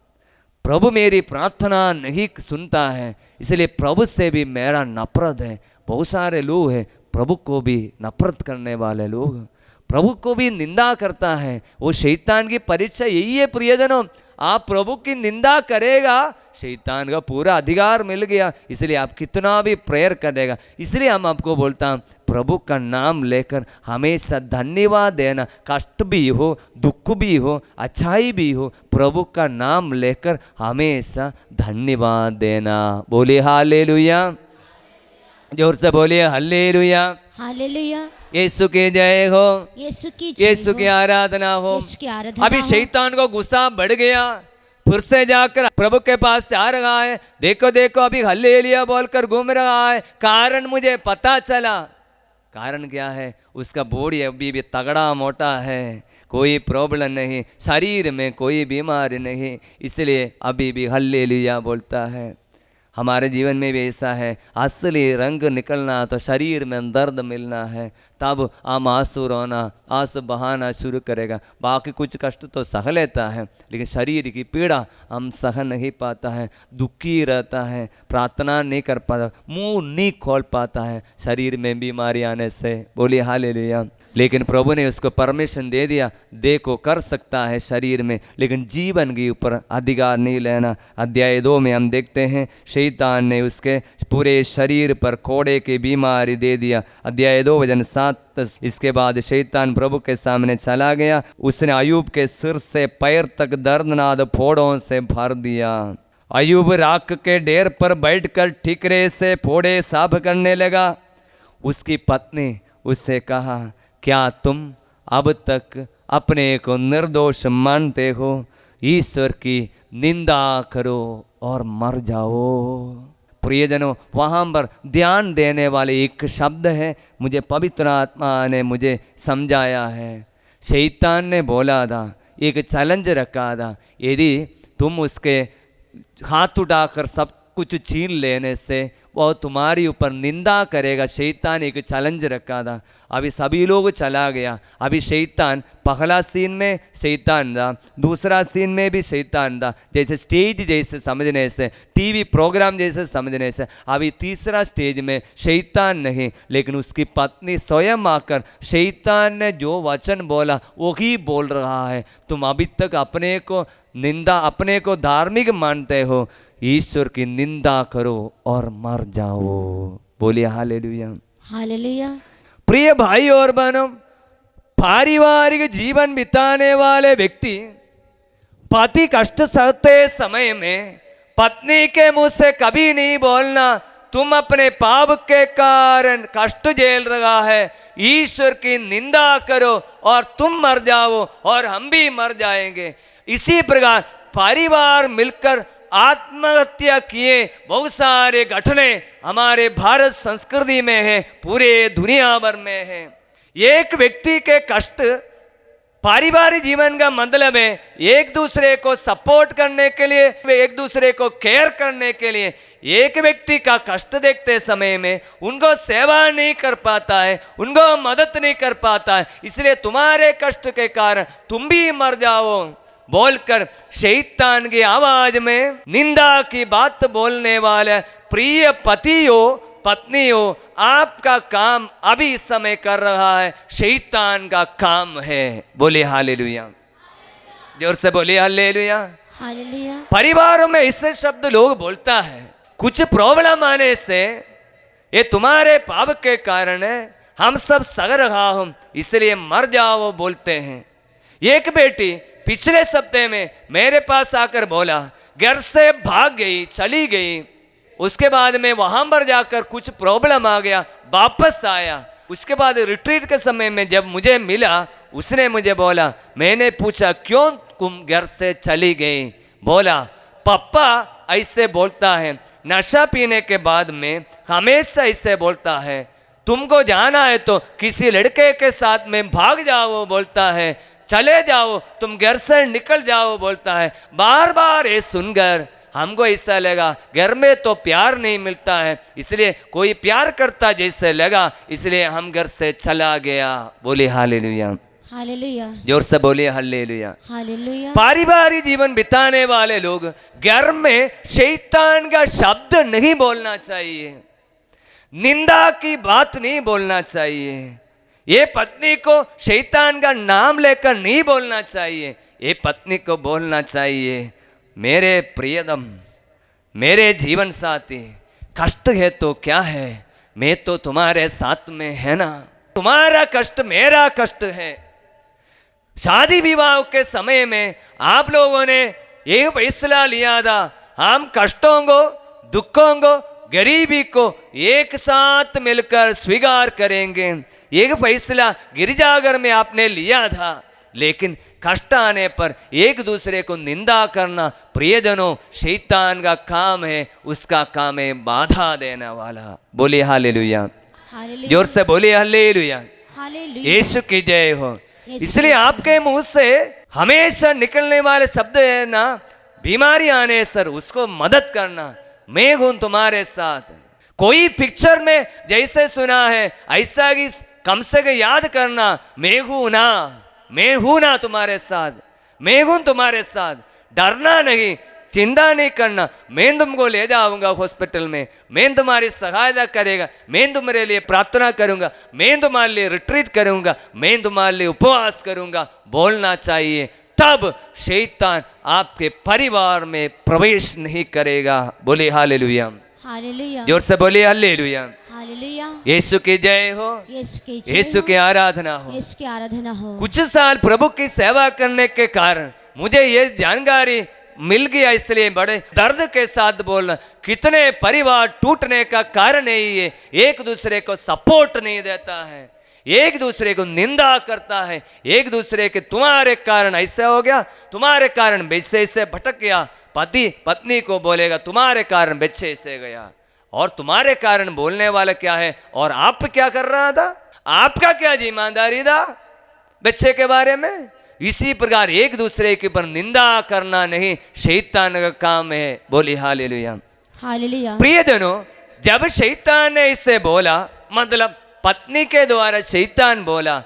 प्रभु मेरी प्रार्थना नहीं सुनता है, इसलिए प्रभु से भी मेरा नफरत है। बहुत सारे लोग हैं प्रभु को भी नफरत करने वाले लोग, प्रभु को भी निंदा करता है। वो शैतान की परीक्षा यही है प्रियजनों, आप प्रभु की निंदा करेगा शैतान का पूरा अधिकार मिल गया, इसलिए आप कितना भी प्रेयर करेगा। इसलिए हम आपको बोलता हूँ प्रभु का नाम लेकर हमेशा धन्यवाद देना, कष्ट भी हो, दुख भी हो, अच्छाई भी हो, प्रभु का नाम लेकर हमेशा धन्यवाद देना। बोलिए हालेलुया, जोर से बोलिए हालेलुया। हालेलुया। यीशु की जय हो, यीशु की जय यीशु हो। की आराधना हो। यीशु की आराधना अभी हो। शैतान को गुस्सा बढ़ गया, फिर से जाकर प्रभु के पास जा रहा है। देखो देखो अभी हल्लेलुया बोलकर घूम रहा है। कारण मुझे पता चला, कारण क्या है, उसका बॉडी अभी भी तगड़ा मोटा है, कोई प्रॉब्लम नहीं, शरीर में कोई बीमारी नहीं, इसलिए अभी भी हल्लेलुया बोलता है। हमारे जीवन में भी ऐसा है, असली रंग निकलना तो शरीर में दर्द मिलना है, तब हम आंसू रोना, आंसू बहाना शुरू करेगा। बाकी कुछ कष्ट तो सह लेता है, लेकिन शरीर की पीड़ा हम सह नहीं पाता है, दुखी रहता है, प्रार्थना नहीं कर पाता, मुंह नहीं खोल पाता है शरीर में बीमारी आने से। बोलिए हालेलुया। लेकिन प्रभु ने उसको परमिशन दे दिया, देखो कर सकता है शरीर में, लेकिन जीवन के ऊपर अधिकार नहीं लेना। अध्याय 2 में हम देखते हैं शैतान ने उसके पूरे शरीर पर कोड़े की बीमारी दे दिया। अध्याय 2 वचन 7। इसके बाद शैतान प्रभु के सामने चला गया, उसने अयूब के सिर से पैर तक दर्दनाक फोड़ों से भर दिया। अयूब राख के ढेर पर बैठकर ठिकरे से फोड़े साफ करने लगा। उसकी पत्नी उससे कहा, क्या तुम अब तक अपने को निर्दोष मानते हो? ईश्वर की निंदा करो और मर जाओ। प्रियजनों, वहाँ पर ध्यान देने वाले एक शब्द है, मुझे पवित्र आत्मा ने मुझे समझाया है। शैतान ने बोला था, एक चैलेंज रखा था, यदि तुम उसके हाथ उठाकर सब कुछ छीन लेने से वो तुम्हारी ऊपर निंदा करेगा। शैतान एक चैलेंज रखा था। अभी सभी लोग चला गया। अभी शैतान पहला सीन में शैतान था, दूसरा सीन में भी शैतान था, जैसे स्टेज जैसे समझने से, टीवी प्रोग्राम जैसे समझने से। अभी तीसरा स्टेज में शैतान नहीं, लेकिन उसकी पत्नी स्वयं आकर शैतान ने जो वचन बोला वही बोल रहा है। तुम अभी तक अपने को निंदा, अपने को धार्मिक मानते हो, ईश्वर की निंदा करो और मर जाओ। बोलिए हालेलुया, हालेलुया। प्रिय भाई और बहनों, पारिवारिक जीवन बिताने वाले व्यक्ति पति कष्ट सहते समय में पत्नी के मुंह से कभी नहीं बोलना, तुम अपने पाप के कारण कष्ट झेल रहा है, ईश्वर की निंदा करो और तुम मर जाओ और हम भी मर जाएंगे। इसी प्रकार परिवार मिलकर आत्महत्या किए बहुत सारे घटने हमारे भारत संस्कृति में है, पूरे दुनिया भर में है। एक व्यक्ति के कष्ट, पारिवारिक जीवन का मतलब है एक दूसरे को सपोर्ट करने के लिए, एक दूसरे को केयर करने के लिए। एक व्यक्ति का कष्ट देखते समय में उनको सेवा नहीं कर पाता है, उनको मदद नहीं कर पाता है, इसलिए तुम्हारे कष्ट के कारण तुम भी मर जाओ बोलकर शैतान की आवाज में निंदा की बात बोलने वाले प्रिय पति हो, पत्नी हो, आपका काम अभी इस समय कर रहा है शैतान का काम है। बोले हालेलुया, जोर से बोले हालेलुया, हालेलुया। परिवारों में इससे शब्द लोग बोलता है, कुछ प्रॉब्लम आने से ये तुम्हारे पाप के कारण है, हम सब सह रहा हूं इसलिए मर जाओ बोलते हैं। एक बेटी पिछले सप्ताह में मेरे पास आकर बोला, घर से भाग गई, चली गई, उसके बाद में वहां पर जाकर कुछ प्रॉब्लम आ गया, वापस आया। उसके बाद रिट्रीट के समय में जब मुझे मिला, उसने मुझे बोला, मैंने पूछा क्यों तुम घर से चली गई? बोला, पापा ऐसे बोलता है, नशा पीने के बाद में हमेशा ऐसे बोलता है, तुमको जाना है तो किसी लड़के के साथ में भाग जाओ बोलता है, चले जाओ, तुम घर से निकल जाओ बोलता है। बार बार ये सुनकर हमको ऐसा लगा घर में तो प्यार नहीं मिलता है, इसलिए कोई प्यार करता जैसे लगा, इसलिए हम घर से चला गया। बोले हालेलुया, हालेलुया, जोर से बोलिए हालेलुया। हालेलुया। पारिवारिक जीवन बिताने वाले लोग घर में शैतान का शब्द नहीं बोलना चाहिए, निंदा की बात नहीं बोलना चाहिए, ये पत्नी को शैतान का नाम लेकर नहीं बोलना चाहिए। ये पत्नी को बोलना चाहिए, मेरे प्रियतम, मेरे जीवन साथी, कष्ट है तो क्या है, मैं तो तुम्हारे साथ में है ना, तुम्हारा कष्ट मेरा कष्ट है। शादी विवाह के समय में आप लोगों ने ये फैसला लिया था, हम कष्टों को, दुखों को, गरीबी को एक साथ मिलकर स्वीकार करेंगे। एक फैसला गिरजाघर में आपने लिया था, लेकिन कष्ट आने पर एक दूसरे को निंदा करना प्रियजनों शैतान का काम है, उसका काम है बाधा देने वाला। बोलिए हालेलुया, हालेलुया, जोर से बोलिए हालेलुया, हालेलुया। यीशु की जय हो। इसलिए आपके मुंह से हमेशा निकलने वाले शब्द है ना, बीमारी आने सर उसको मदद करना, मैं हूं तुम्हारे साथ। कोई पिक्चर में जैसे सुना है ऐसा ही कम से कम याद करना, मैं हूं ना, मैं हूं ना तुम्हारे साथ, मैं हूं तुम्हारे साथ, डरना नहीं, चिंता नहीं करना, मैं तुमको ले जाऊंगा हॉस्पिटल में, मैं तुम्हारी सहायता करेगा, मैं तुम्हारे लिए प्रार्थना करूंगा, मैं तुम्हारे लिए रिट्रीट करूंगा, मैं तुम्हारे लिए उपवास करूंगा, बोलना चाहिए। तब शैतान आपके परिवार में प्रवेश नहीं करेगा। बोले हालेलुया, हालेलुया, जोर से बोलिए हालेलुया, हालेलुया। यीशु की जय हो, यीशु की जय यीशु हो, की आराधना हो। यीशु की आराधना हो। कुछ साल प्रभु की सेवा करने के कारण मुझे ये जानकारी मिल गया, इसलिए बड़े दर्द के साथ बोलना, कितने परिवार टूटने का कारण है ये, एक दूसरे को सपोर्ट नहीं देता है, एक दूसरे को निंदा करता है, एक दूसरे के तुम्हारे कारण ऐसा हो गया, तुम्हारे कारण बेचे से भटक गया। पति पत्नी को बोलेगा तुम्हारे कारण बेचे से गया, और तुम्हारे कारण बोलने वाला क्या है, और आप क्या कर रहा था, आपका क्या जिम्मेदारी था बच्चे के बारे में। इसी प्रकार एक दूसरे के ऊपर निंदा करना नहीं, शैतान का काम है। बोली हालेलुया, हालेलुया। प्रियजनों, जब शैतान ने इससे बोला, मतलब पत्नी के द्वारा शैतान बोला,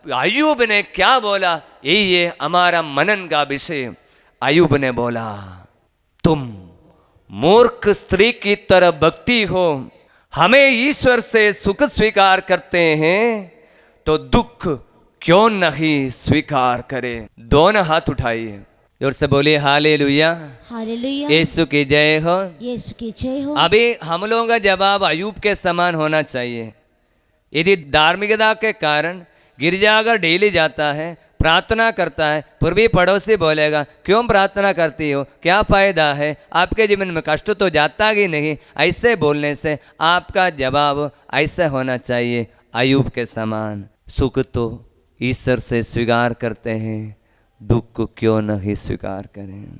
अय्यूब ने क्या बोला, यही है हमारा मनन का विषय। अय्यूब ने बोला, तुम मूर्ख स्त्री की तरह भक्ति हो, हमें ईश्वर से सुख स्वीकार करते हैं तो दुख क्यों नहीं स्वीकार करें। दोनों हाथ उठाइए, जोर से बोलिए हालेलुया, हालेलुया। यीशु की जय हो, यीशु की जय हो। अभी हम लोगों का जवाब अय्यूब के समान होना चाहिए। यदि धार्मिकता के कारण गिरजाघर डेली जाता है, प्रार्थना करता है, फिर भी पड़ोसी बोलेगा क्यों प्रार्थना करती हो, क्या फायदा है, आपके जीवन में कष्ट तो जाता ही नहीं, ऐसे बोलने से आपका जवाब ऐसा होना चाहिए अय्यूब के समान, सुख तो ईश्वर से स्वीकार करते हैं, दुख को क्यों नहीं स्वीकार करें।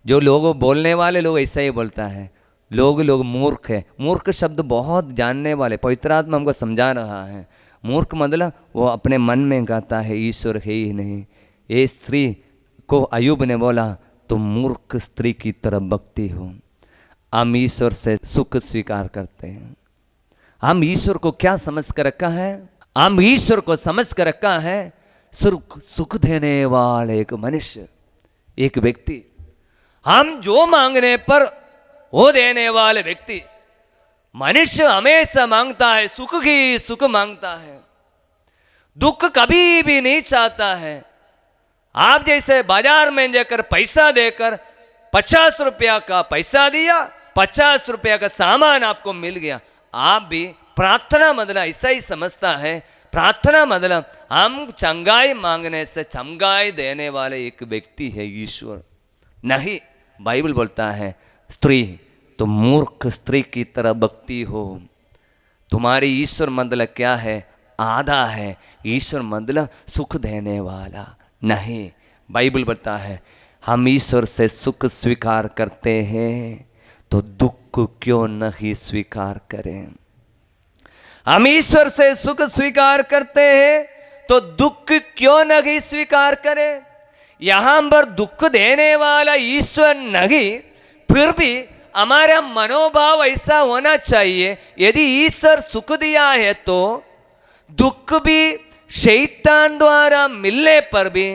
जो लोग बोलने वाले लोग ऐसा ही बोलता है, लोग मूर्ख है। मूर्ख शब्द बहुत जानने वाले, पवित्र आत्मा हमको समझा रहा है। मूर्ख मतलब वो अपने मन में कहता है ईश्वर है ही नहीं। ये स्त्री को अय्यूब ने बोला तुम मूर्ख स्त्री की तरह भक्ति हो, हम ईश्वर से सुख स्वीकार करते हैं। हम ईश्वर को क्या समझ कर रखा है, हम ईश्वर को समझ कर रखा है सुख देने वाले एक मनुष्य, एक व्यक्ति। हम जो मांगने पर वो देने वाले व्यक्ति। मनुष्य हमेशा मांगता है सुख ही सुख मांगता है, दुख कभी भी नहीं चाहता है। आप जैसे बाजार में जाकर पैसा देकर 50 रुपया का पैसा दिया, 50 रुपया का सामान आपको मिल गया, आप भी प्रार्थना मतलब ऐसा ही समझता है। प्रार्थना मतलब हम चंगाई मांगने से चंगाई देने वाले एक व्यक्ति है ईश्वर। नहीं, बाइबल बोलता है स्त्री तो मूर्ख स्त्री की तरह भक्ति हो। तुम्हारी ईश्वर मतलब क्या है, आधा है। ईश्वर मतलब सुख देने वाला नहीं। बाइबल बताता है हम ईश्वर से सुख स्वीकार करते हैं तो दुख क्यों नहीं स्वीकार करें। हम ईश्वर से सुख स्वीकार करते हैं तो दुख क्यों नहीं स्वीकार करे? यहां पर दुख देने वाला ईश्वर नहीं, फिर भी हमारा मनोभाव ऐसा होना चाहिए, यदि ईश्वर सुख दिया है तो दुख भी शैतान द्वारा मिलने पर भी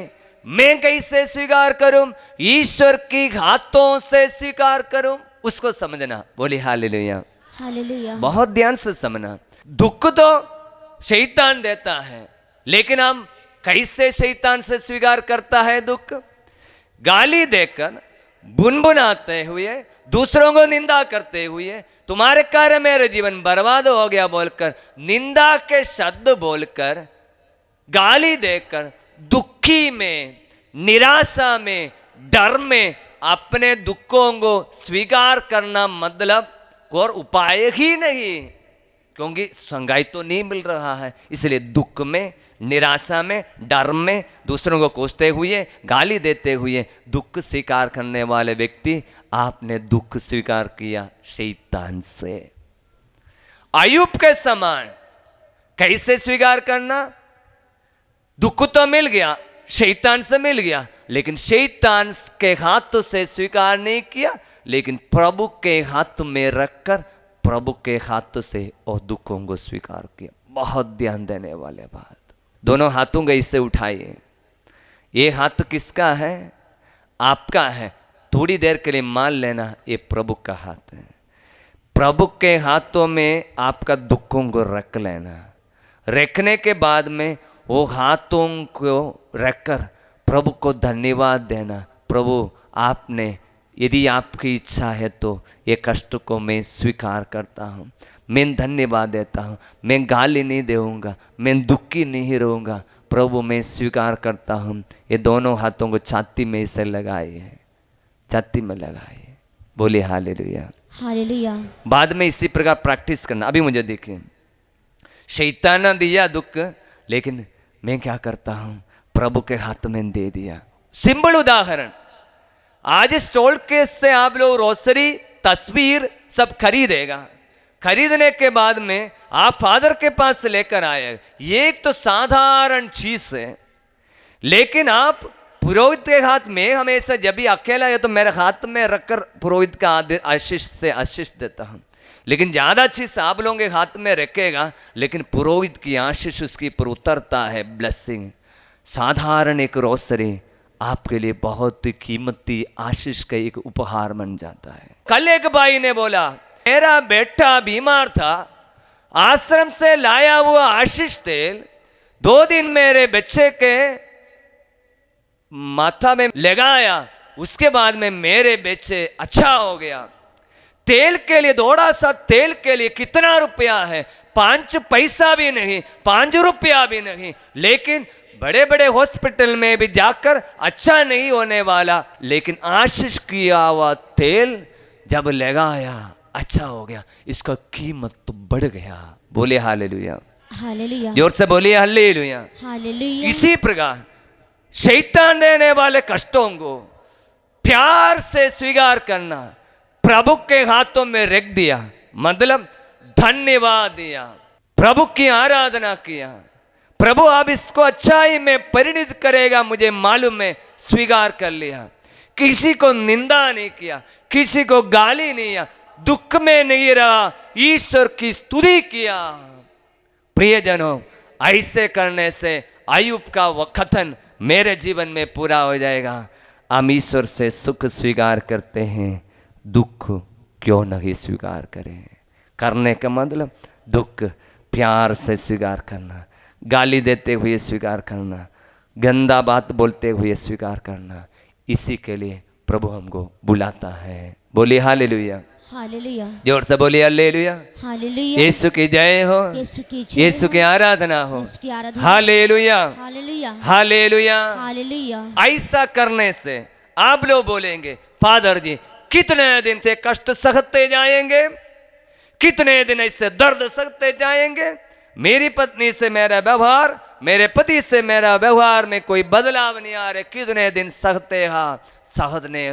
मैं कैसे स्वीकार करूं? ईश्वर की हाथों से स्वीकार करूं, उसको समझना। बोले हालेलुया, हालेलुया। बहुत ध्यान से समझना। दुख तो शैतान देता है, लेकिन हम कैसे शैतान से स्वीकार करता है दुख? गाली देकर, बुनबुनाते हुए, दूसरों को निंदा करते हुए, तुम्हारे कारण मेरे जीवन बर्बाद हो गया बोलकर, निंदा के शब्द बोलकर, गाली देकर, दुखी में, निराशा में, डर में अपने दुखों को स्वीकार करना मतलब और उपाय ही नहीं, क्योंकि संगाई तो नहीं मिल रहा है। इसलिए दुख में, निराशा में, डर में, दूसरों को कोसते हुए, गाली देते हुए दुख स्वीकार करने वाले व्यक्ति, आपने दुख स्वीकार किया शैतान से। अय्यूब के समान कैसे स्वीकार करना? दुख तो मिल गया, शैतान से मिल गया, लेकिन शैतान के हाथ से स्वीकार नहीं किया, लेकिन प्रभु के हाथ में रखकर प्रभु के हाथ से और दुखों को स्वीकार किया। बहुत ध्यान देने वाले बात। दोनों हाथों को इससे उठाइए। ये हाथ किसका है? आपका है। थोड़ी देर के लिए मान लेना ये प्रभु का हाथ है। प्रभु के हाथों में आपका दुखों को रख लेना। रखने के बाद में वो हाथों को रखकर प्रभु को धन्यवाद देना। प्रभु आपने, यदि आपकी इच्छा है तो ये कष्ट को मैं स्वीकार करता हूँ, मैं धन्यवाद देता हूँ, मैं गाली नहीं दूंगा, मैं दुखी नहीं रहूँगा, प्रभु मैं स्वीकार करता हूँ। ये दोनों हाथों को छाती में इसे लगाइए, छाती में लगाइए। बोलिए हालेलुया, हालेलुया। बाद में इसी प्रकार प्रैक्टिस करना। अभी मुझे देखिए, शैतान ने दिया दुख, लेकिन मैं क्या करता हूँ? प्रभु के हाथ में दे दिया। सिंपल उदाहरण, आज स्टोल केस से आप लोग रोसरी, तस्वीर सब खरीदेगा। खरीदने के बाद में आप फादर के पास लेकर आए। ये एक तो साधारण चीज है, लेकिन आप पुरोहित के हाथ में हमेशा, जब भी अकेला है तो मेरे हाथ में रखकर पुरोहित का आशीष से आशीष देता हूँ। लेकिन ज़्यादा चीज आप लोगों के हाथ में रखेगा, लेकिन पुरोहित की आशीष उसकी पर उतरता है, ब्लेसिंग। साधारण एक रोसरी आपके लिए बहुत ही कीमती आशीष का एक उपहार बन जाता है। कल एक भाई ने बोला, मेरा बेटा बीमार था, आश्रम से लाया हुआ आशीष तेल 2 दिन मेरे बच्चे के माथा में लगाया, उसके बाद में मेरे बच्चे अच्छा हो गया। तेल के लिए, थोड़ा सा तेल के लिए कितना रुपया है? 5 पैसा भी नहीं, 5 रुपया भी नहीं। लेकिन बड़े बड़े हॉस्पिटल में भी जाकर अच्छा नहीं होने वाला, लेकिन आशीष किया हुआ तेल जब लगाया अच्छा हो गया, इसका कीमत तो बढ़ गया। बोले हालेलुया, हालेलुया, जोर से बोलिए हालेलुया, हालेलुया। इसी प्रकार शैतान देने वाले कष्टों को प्यार से स्वीकार करना, प्रभु के हाथों में रख दिया, मतलब धन्यवाद दिया, प्रभु की आराधना किया। प्रभु आप इसको अच्छाई में परिणित करेगा, मुझे मालूम है, स्वीकार कर लिया। किसी को निंदा नहीं किया, किसी को गाली नहीं किया, दुख में नहीं रहा, ईश्वर की स्तुति किया। प्रियजनों, ऐसे करने से अय्यूब का वह कथन मेरे जीवन में पूरा हो जाएगा। हम ईश्वर से सुख स्वीकार करते हैं, दुख क्यों नहीं स्वीकार करें? करने का मतलब दुख प्यार से स्वीकार करना, गाली देते हुए स्वीकार करना, गंदा बात बोलते हुए स्वीकार करना। इसी के लिए प्रभु हमको बुलाता है। बोलिए हालेलुया, हालेलुया, जोर से बोलिए हालेलुया, हालेलुया। यीशु की जय हो, यीशु की जय यीशु की आराधना हो। यीशु की आराधना। हालेलुया, हालेलुया, हालेलुया। हालेलुया। ऐसा करने से आप लोग बोलेंगे, फादर जी कितने दिन से कष्ट सहते जाएंगे, कितने दिन ऐसे दर्द सहते जाएंगे, मेरी पत्नी से मेरा व्यवहार, मेरे पति से मेरा व्यवहार में कोई बदलाव नहीं आ रहे, कितने दिन सहते हा, सहने।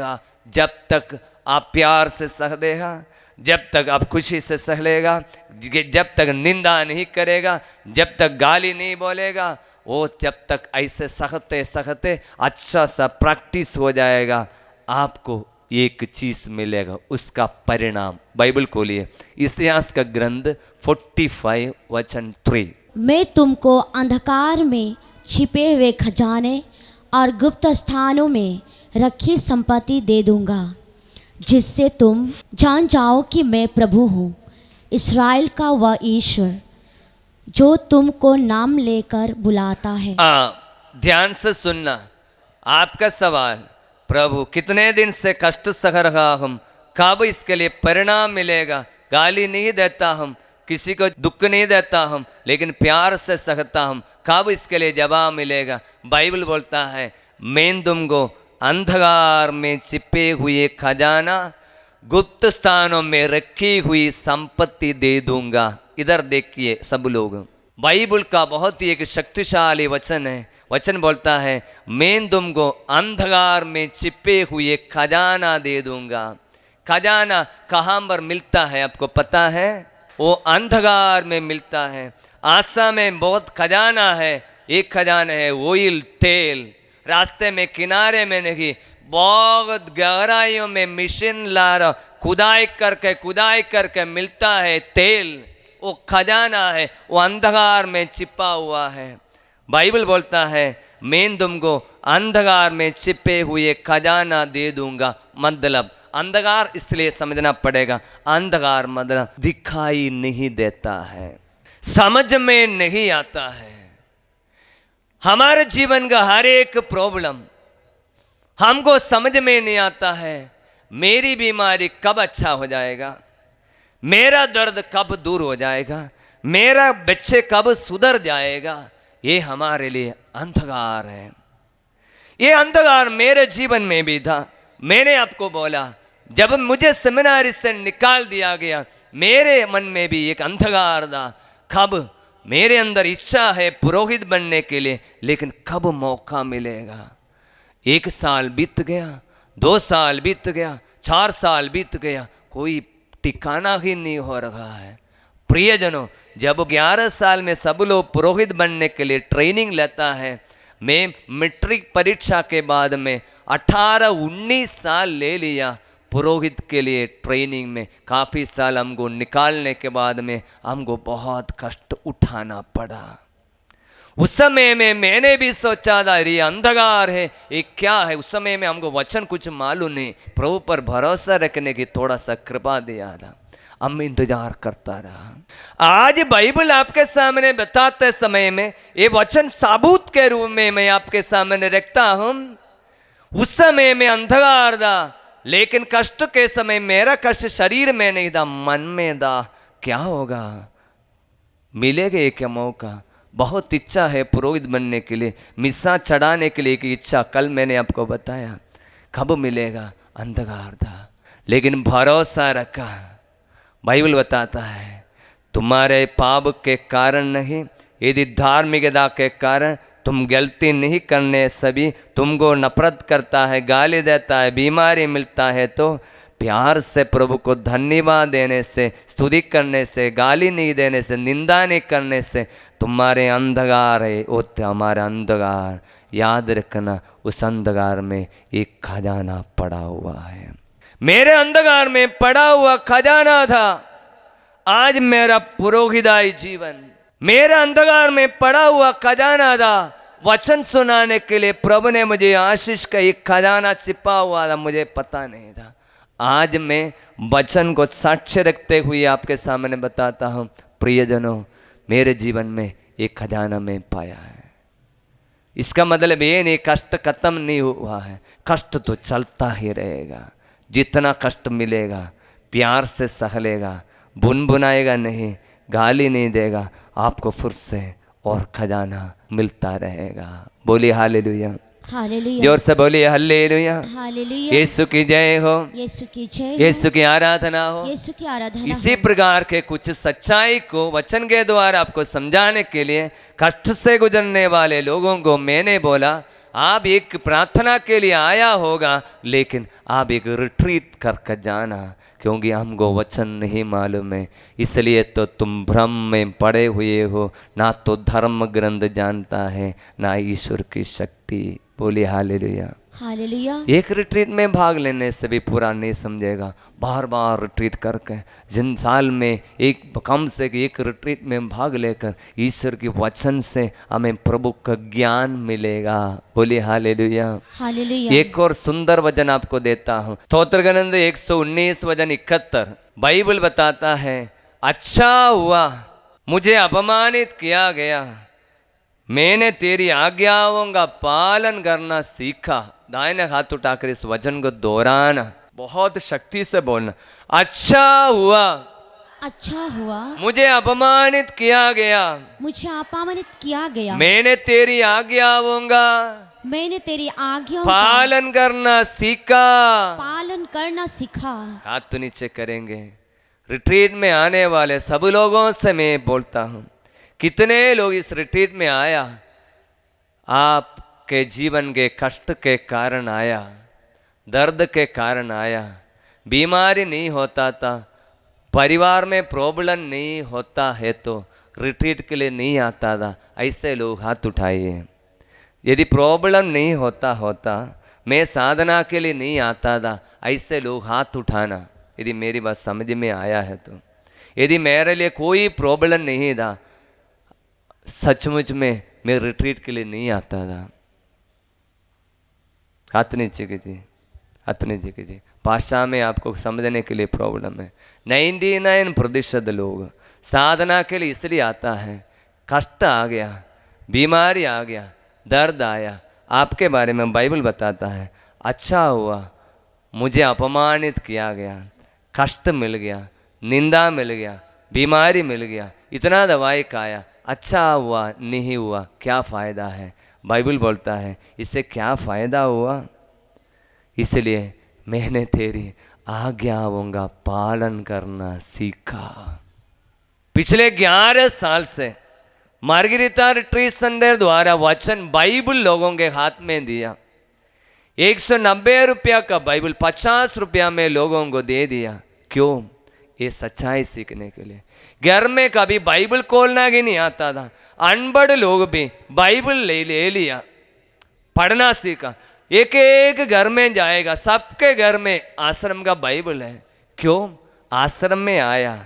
जब तक आप प्यार से सह देगा, जब तक आप खुशी से सह लेगा, जब तक निंदा नहीं करेगा, जब तक गाली नहीं बोलेगा, वो जब तक ऐसे सहते सहते अच्छा सा प्रैक्टिस हो जाएगा, आपको एक चीज मिलेगा, उसका परिणाम। बाइबल खोलिए, इतिहास का ग्रंथ 45 वचन 3। मैं तुमको अंधकार में छिपे हुए खजाने और गुप्त स्थानों में रखी संपत्ति दे दूंगा, जिससे तुम जान जाओ कि मैं प्रभु हूँ, इस्राएल का वह ईश्वर जो तुमको नाम लेकर बुलाता है। ध्यान से सुनना। आपका सवाल, प्रभु कितने दिन से कष्ट सह रहा हूँ, कब इसके लिए परिणाम मिलेगा? गाली नहीं देता हूँ, किसी को दुख नहीं देता हूँ, लेकिन प्यार से सहता हूँ, कब इसके लिए जवाब मिलेगा? बाइबल बोलता है, मैं तुमको अंधकार में छिपे हुए खजाना, गुप्त स्थानों में रखी हुई संपत्ति दे दूंगा। इधर देखिए सब लोग, बाइबल का बहुत ही एक शक्तिशाली वचन है। वचन बोलता है, मैं तुमको अंधकार में छिपे हुए खजाना दे दूंगा। खजाना कहाँ पर मिलता है आपको पता है? वो अंधकार में मिलता है। आशा में बहुत खजाना है। एक खजाना है ऑयल, तेल। रास्ते में किनारे में नहीं, बहुत गहराइयों में मशीन ला रहा, खुदाई करके मिलता है तेल। वो खजाना है, वो अंधकार में छिपा हुआ है। बाइबल बोलता है, मैं तुमको अंधकार में छिपे हुए खजाना दे दूंगा। मतलब अंधकार इसलिए समझना पड़ेगा, अंधकार मतलब दिखाई नहीं देता है, समझ में नहीं आता है। हमारे जीवन का हर एक प्रॉब्लम हमको समझ में नहीं आता है। मेरी बीमारी कब अच्छा हो जाएगा, मेरा दर्द कब दूर हो जाएगा, मेरा बच्चे कब सुधर जाएगा, ये हमारे लिए अंधकार है। ये अंधकार मेरे जीवन में भी था। मैंने आपको बोला, जब मुझे सेमिनारी से निकाल दिया गया, मेरे मन में भी एक अंधकार था। कब? मेरे अंदर इच्छा है पुरोहित बनने के लिए, लेकिन कब मौका मिलेगा? 1 साल बीत गया, 2 साल बीत गया, 4 साल बीत गया, कोई ठिकाना ही नहीं हो रहा है। प्रियजनों, जब 11 साल में सब लोग पुरोहित बनने के लिए ट्रेनिंग लेता है, मैं मैट्रिक परीक्षा के बाद में 18-19 साल ले लिया पुरोहित के लिए ट्रेनिंग में। काफ़ी साल हमको निकालने के बाद में हमको बहुत कष्ट उठाना पड़ा। उस समय में मैंने भी सोचा था, ये अंधकार है, ये क्या है? उस समय में हमको वचन कुछ मालूम नहीं, प्रभु पर भरोसा रखने की थोड़ा सा कृपा दिया था, हम इंतजार करता रहा। आज बाइबल आपके सामने बताते समय में ये वचन साबूत के रूप में मैं आपके सामने रखता हूँ। उस समय में अंधकार था, लेकिन कष्ट के समय मेरा कष्ट शरीर में नहीं था, मन में था। क्या होगा? मिलेगा एक मौका। बहुत इच्छा है पुरोहित बनने के लिए, मिसा चढ़ाने के लिए की इच्छा, कल मैंने आपको बताया। कब मिलेगा? अंधकार था, लेकिन भरोसा रखा। बाइबल बताता है, तुम्हारे पाप के कारण नहीं, यदि धार्मिकता के कारण तुम गलती नहीं करने सभी तुमको नफरत करता है, गाली देता है, बीमारी मिलता है, तो प्यार से प्रभु को धन्यवाद देने से, स्तुति करने से, गाली नहीं देने से, निंदा नहीं करने से तुम्हारे अंधकार है वो हमारा अंधकार। याद रखना, उस अंधकार में एक खजाना पड़ा हुआ है। मेरे अंधकार में पड़ा हुआ खजाना था आज मेरा पुरोहिताई जीवन। मेरे अंधकार में पड़ा हुआ खजाना था, वचन सुनाने के लिए प्रभु ने मुझे आशीष का एक खजाना छिपा हुआ था, मुझे पता नहीं था। आज मैं वचन को साक्ष्य रखते हुए आपके सामने बताता हूँ, प्रियजनों, मेरे जीवन में एक खजाना में पाया है। इसका मतलब ये नहीं कष्ट खत्म नहीं हुआ है, कष्ट तो चलता ही रहेगा। जितना कष्ट मिलेगा प्यार से सह लेगा, बुनबुनाएगा नहीं, गाली नहीं देगा, आपको फिर से और खजाना मिलता रहेगा। बोलिए हालेलुया, हालेलुया, जोर से बोलिए हालेलुया। हालेलुया, यीशु की जय हो, यीशु की जय, यीशु की आराधना हो। यीशु की आराधना। इसी प्रकार के कुछ सच्चाई को वचन के द्वारा आपको समझाने के लिए कष्ट से गुजरने वाले लोगों को मैंने बोला, आप एक प्रार्थना के लिए आया होगा, लेकिन आप एक रिट्रीट करके जाना, क्योंकि हमको वचन नहीं मालूम है, इसलिए तो तुम भ्रम में पड़े हुए हो, ना तो धर्म ग्रंथ जानता है ना ईश्वर की शक्ति। बोलिए हालेलुया। हालेलुया। एक रिट्रीट में भाग लेने से भी पूरा नहीं समझेगा, बार बार रिट्रीट करके जिन साल में एक कम से एक रिट्रीट में भाग लेकर ईश्वर के वचन से हमें प्रभु का ज्ञान मिलेगा। बोलिए हालेलुया। हालेलुया। एक और सुंदर वचन आपको देता हूँ, स्तोत्र ग्रंथ 119 वचन 71 बाइबल बताता है, अच्छा हुआ मुझे अपमानित किया गया, मैंने तेरी आज्ञाओं का पालन करना सीखा। दाहिने हाथ उठाकर इस वचन को दोहराना, बहुत शक्ति से बोलना, अच्छा हुआ अच्छा हुआ मुझे अपमानित किया गया, मुझे अपमानित किया गया, मैंने तेरी आज्ञाओं का मैंने तेरी आज्ञाओं का पालन करना सीखा। पालन करना सीखा। हाथ तो नीचे करेंगे। रिट्रीट में आने वाले सब लोगों से मैं बोलता हूँ, कितने लोग इस रिट्रीट में आया, आपके जीवन के कष्ट के कारण आया, दर्द के कारण आया, बीमारी नहीं होता था, परिवार में प्रॉब्लम नहीं होता है तो रिट्रीट के लिए नहीं आता था, ऐसे लोग हाथ उठाइए। यदि प्रॉब्लम नहीं होता मैं साधना के लिए नहीं आता था, ऐसे लोग हाथ उठाना, यदि मेरी बात समझ में आया है तो। यदि मेरे लिए कोई प्रॉब्लम नहीं था, सचमुच में मैं रिट्रीट के लिए नहीं आता था, हाथ नीचे कीजिए, हाथ नीचे कीजिए। भाषा में आपको समझने के लिए प्रॉब्लम है। 99% लोग साधना के लिए इसलिए आता है, कष्ट आ गया, बीमारी आ गया, दर्द आया, आपके बारे में बाइबल बताता है, अच्छा हुआ मुझे अपमानित किया गया, कष्ट मिल गया, निंदा मिल गया, बीमारी मिल गया, इतना दवाई खाया, अच्छा हुआ नहीं हुआ, क्या फ़ायदा है? बाइबल बोलता है इससे क्या फ़ायदा हुआ? इसलिए मैंने तेरी आज्ञाओं का पालन करना सीखा। पिछले 11 साल से मार्गरीता रिट्रीट सेंटर द्वारा वचन बाइबल लोगों के हाथ में दिया। 190 रुपया का बाइबल 50 रुपया में लोगों को दे दिया। क्यों? ये सच्चाई सीखने के लिए। घर में कभी बाइबल खोलना ही नहीं आता था, अनपढ़ लोग भी बाइबल ले लिया, पढ़ना सीखा। एक एक घर में जाएगा, सबके घर में आश्रम का बाइबल है। क्यों? आश्रम में आया,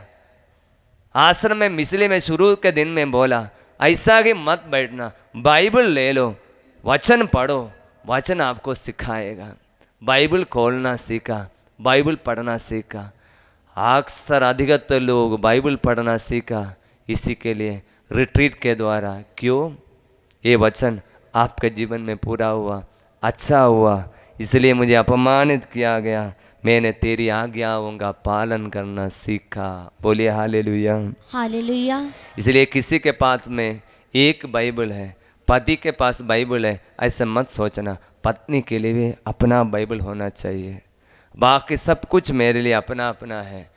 आश्रम में मिसली में शुरू के दिन में बोला, ऐसा कि मत बैठना, बाइबल ले लो, वचन पढ़ो, वचन आपको सिखाएगा। बाइबल खोलना सीखा, बाइबल पढ़ना सीखा। अक्सर अधिकतर लोग बाइबल पढ़ना सीखा इसी के लिए, रिट्रीट के द्वारा। क्यों? ये वचन आपके जीवन में पूरा हुआ, अच्छा हुआ, इसलिए मुझे अपमानित किया गया, मैंने तेरी आज्ञाओं का पालन करना सीखा। बोलिए हालेलुया। हालेलुया। इसलिए किसी के पास में एक बाइबल है, पति के पास बाइबल है, ऐसे मत सोचना। पत्नी के लिए भी अपना बाइबल होना चाहिए। बाकी सब कुछ मेरे लिए अपना अपना है,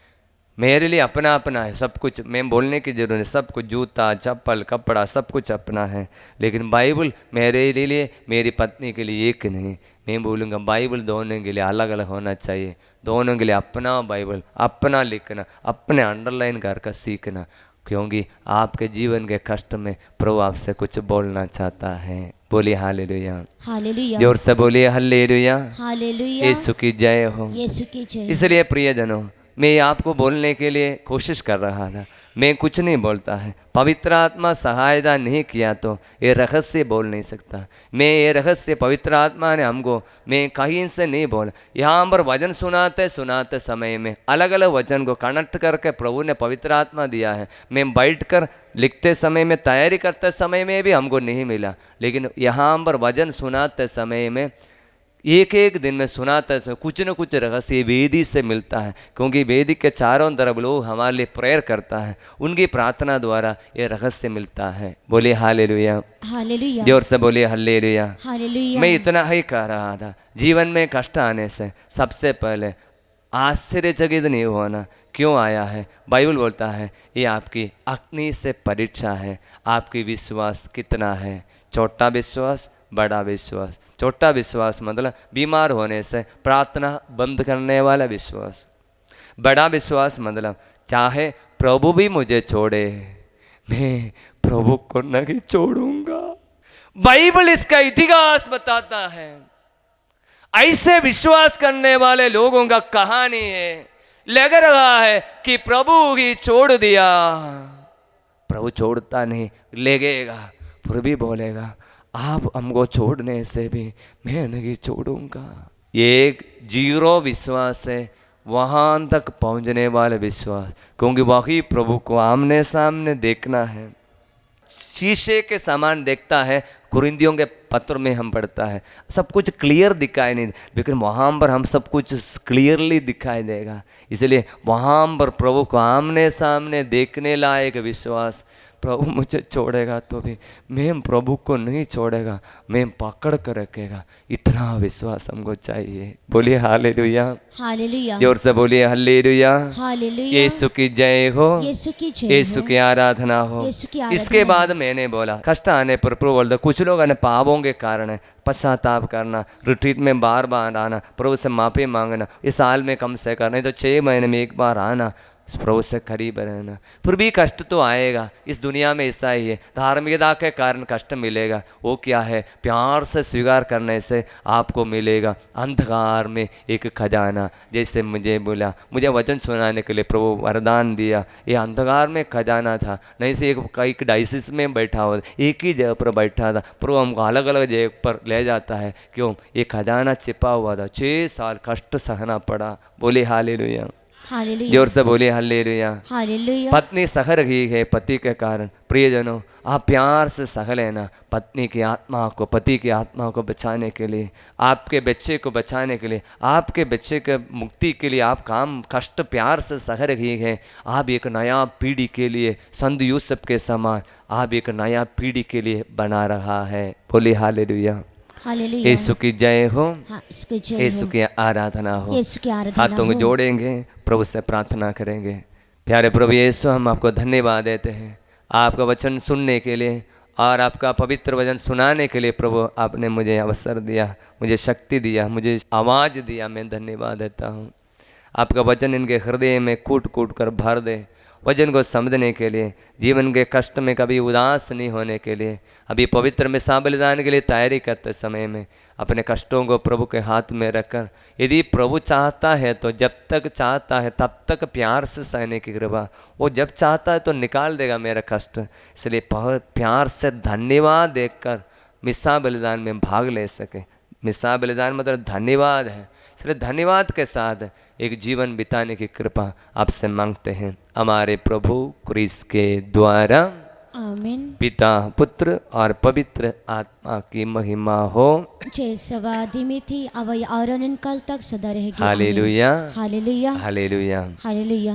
मेरे लिए अपना अपना है सब कुछ। मैं बोलने की जरूरत है, सब कुछ, जूता, चप्पल, कपड़ा, सब कुछ अपना है। लेकिन बाइबल मेरे लिए, मेरी पत्नी के लिए एक नहीं। मैं बोलूँगा बाइबल दोनों के लिए अलग अलग होना चाहिए। दोनों के लिए अपना बाइबल, अपना लिखना, अपने अंडरलाइन करके सीखना, क्योंकि आपके जीवन के कष्ट में प्रभु आपसे कुछ बोलना चाहता है। बोलिए हालेलुया। हालेलुया। जोर से बोलिए हालेलुया। हालेलुया। यीशु की जय हो। यीशु की जय। इसलिए प्रियजनों, मैं आपको बोलने के लिए कोशिश कर रहा था, मैं कुछ नहीं बोलता है, पवित्र आत्मा सहायता नहीं किया तो ये रहस्य बोल नहीं सकता। मैं ये रहस्य पवित्र आत्मा ने हमको, मैं कहीं से नहीं बोला। यहाँ पर वचन सुनाते समय में अलग अलग वचन को कनेक्ट करके प्रभु ने पवित्र आत्मा दिया है। मैं बैठकर लिखते समय में, तैयारी करते समय में भी हमको नहीं मिला, लेकिन यहाँ पर वचन सुनाते समय में एक एक दिन में सुनाते समय कुछ न कुछ रहस्य वेदी से मिलता है, क्योंकि वेदी के चारों तरफ लोग हमारे लिए प्रेयर करता है, उनकी प्रार्थना द्वारा ये रहस्य मिलता है। बोलिए हालेलुया। हालेलुया। जोर से बोलिए हालेलुया। हालेलुया। मैं इतना ही कह रहा था, जीवन में कष्ट आने से सबसे पहले आश्चर्यचकित नहीं होना। क्यों आया है? बाइबल बोलता है ये आपकी अग्नि से परीक्षा है, आपकी विश्वास कितना है। छोटा विश्वास, बड़ा विश्वास। छोटा विश्वास मतलब बीमार होने से प्रार्थना बंद करने वाला विश्वास। बड़ा विश्वास मतलब चाहे प्रभु भी मुझे छोड़े, मैं प्रभु को नहीं छोड़ूंगा। बाइबल इसका इतिहास बताता है। ऐसे विश्वास करने वाले लोगों का कहानी है। लग रहा है कि प्रभु ही छोड़ दिया, प्रभु छोड़ता नहीं, लगेगा फिर भी बोलेगा आप हमको छोड़ने से भी मैं नहीं छोड़ूंगा। एक जीरो विश्वास है वहाँ तक पहुँचने वाला विश्वास, क्योंकि वही प्रभु को आमने सामने देखना है। शीशे के समान देखता है। कुरिन्थियों के पत्र में हम पढ़ता है सब कुछ क्लियर दिखाई नहीं, लेकिन वहाँ पर हम सब कुछ क्लियरली दिखाई देगा। इसलिए वहाँ पर प्रभु को आमने सामने देखने लायक विश्वास। प्रभु मुझे छोड़ेगा तो भी मैं प्रभु को नहीं छोड़ेगा, मैं पकड़ कर रखेगा, इतना विश्वास हमको चाहिए। बोलिए हालेलुया, हालेलुया, जोर से बोलिए हालेलुया। हालेलुया। यीशु की जय हो, यीशु की जय हो, यीशु की आराधना हो। यीशु की आराधना इसके हो। बाद मैंने बोला कष्ट आने पर प्रभु बोलता कुछ लोग ने पापों के कारण पश्चाताप करना, रिट्रीट में बार बार आना, प्रभु से माफ़ी मांगना, इस साल में कम से कम नहीं तो 6 महीने में एक बार आना, प्रभु से करीब रहना। फिर भी कष्ट तो आएगा, इस दुनिया में ऐसा ही है। धार्मिकता के कारण कष्ट मिलेगा, वो क्या है? प्यार से स्वीकार करने से आपको मिलेगा अंधकार में एक खजाना। जैसे मुझे बोला, मुझे वचन सुनाने के लिए प्रभु वरदान दिया, ये अंधकार में खजाना था, नहीं से एक डाइसिस में बैठा हुआ, एक ही जगह पर बैठा था, प्रभु हमको अलग अलग जगह पर ले जाता है। क्यों? ये खजाना छिपा हुआ था, 6 साल कष्ट सहना पड़ा। बोले हालेलुया, हालेलुया, जोर से बोलिए हालेलुया। हालेलुया। पत्नी सह रही है पति के कारण। प्रियजनों, आप प्यार से सह लेना पत्नी की आत्मा को, पति की आत्मा को बचाने के लिए, आपके बच्चे को बचाने के लिए, आपके बच्चे के मुक्ति के लिए आप काम कष्ट प्यार से सह रही है। आप एक नया पीढ़ी के लिए संत यूसुफ के समान आप एक नया पीढ़ी के लिए बना रहा है। बोलिए हालेलुया, हालेलुया। यीशु की जय हो, हाँ, इसकी जय यीशु हो, की आराधना हो। यीशु की आराधना हाथों को हो। जोड़ेंगे, प्रभु से प्रार्थना करेंगे। प्यारे प्रभु यीशु, हम आपको धन्यवाद देते हैं आपका वचन सुनने के लिए और आपका पवित्र वचन सुनाने के लिए। प्रभु आपने मुझे अवसर दिया, मुझे शक्ति दिया, मुझे आवाज़ दिया, मैं धन्यवाद देता हूँ। आपका वचन इनके हृदय में कूट कूट कर भर दे, वचन को समझने के लिए, जीवन के कष्ट में कभी उदास नहीं होने के लिए, अभी पवित्र में बलिदान के लिए तैयारी करते समय में अपने कष्टों को प्रभु के हाथ में रखकर, यदि प्रभु चाहता है तो जब तक चाहता है तब तक प्यार से सहने की कृपा, वो जब चाहता है तो निकाल देगा मेरा कष्ट। इसलिए प्यार से धन्यवाद देकर मिसा बलिदान में भाग ले सके। मिसा बलिदान मतलब धन्यवाद है। इसलिए धन्यवाद के साथ एक जीवन बिताने की कृपा आपसे मांगते हैं हमारे प्रभु क्रिस्त के द्वारा। आमीन। पिता, पुत्र और पवित्र आत्मा की महिमा हो। जैसे वादी में थी अब और अनंत काल तक सदा रहेगी। हालेलुया, हालेलुया, हालेलुया। हालेलुया।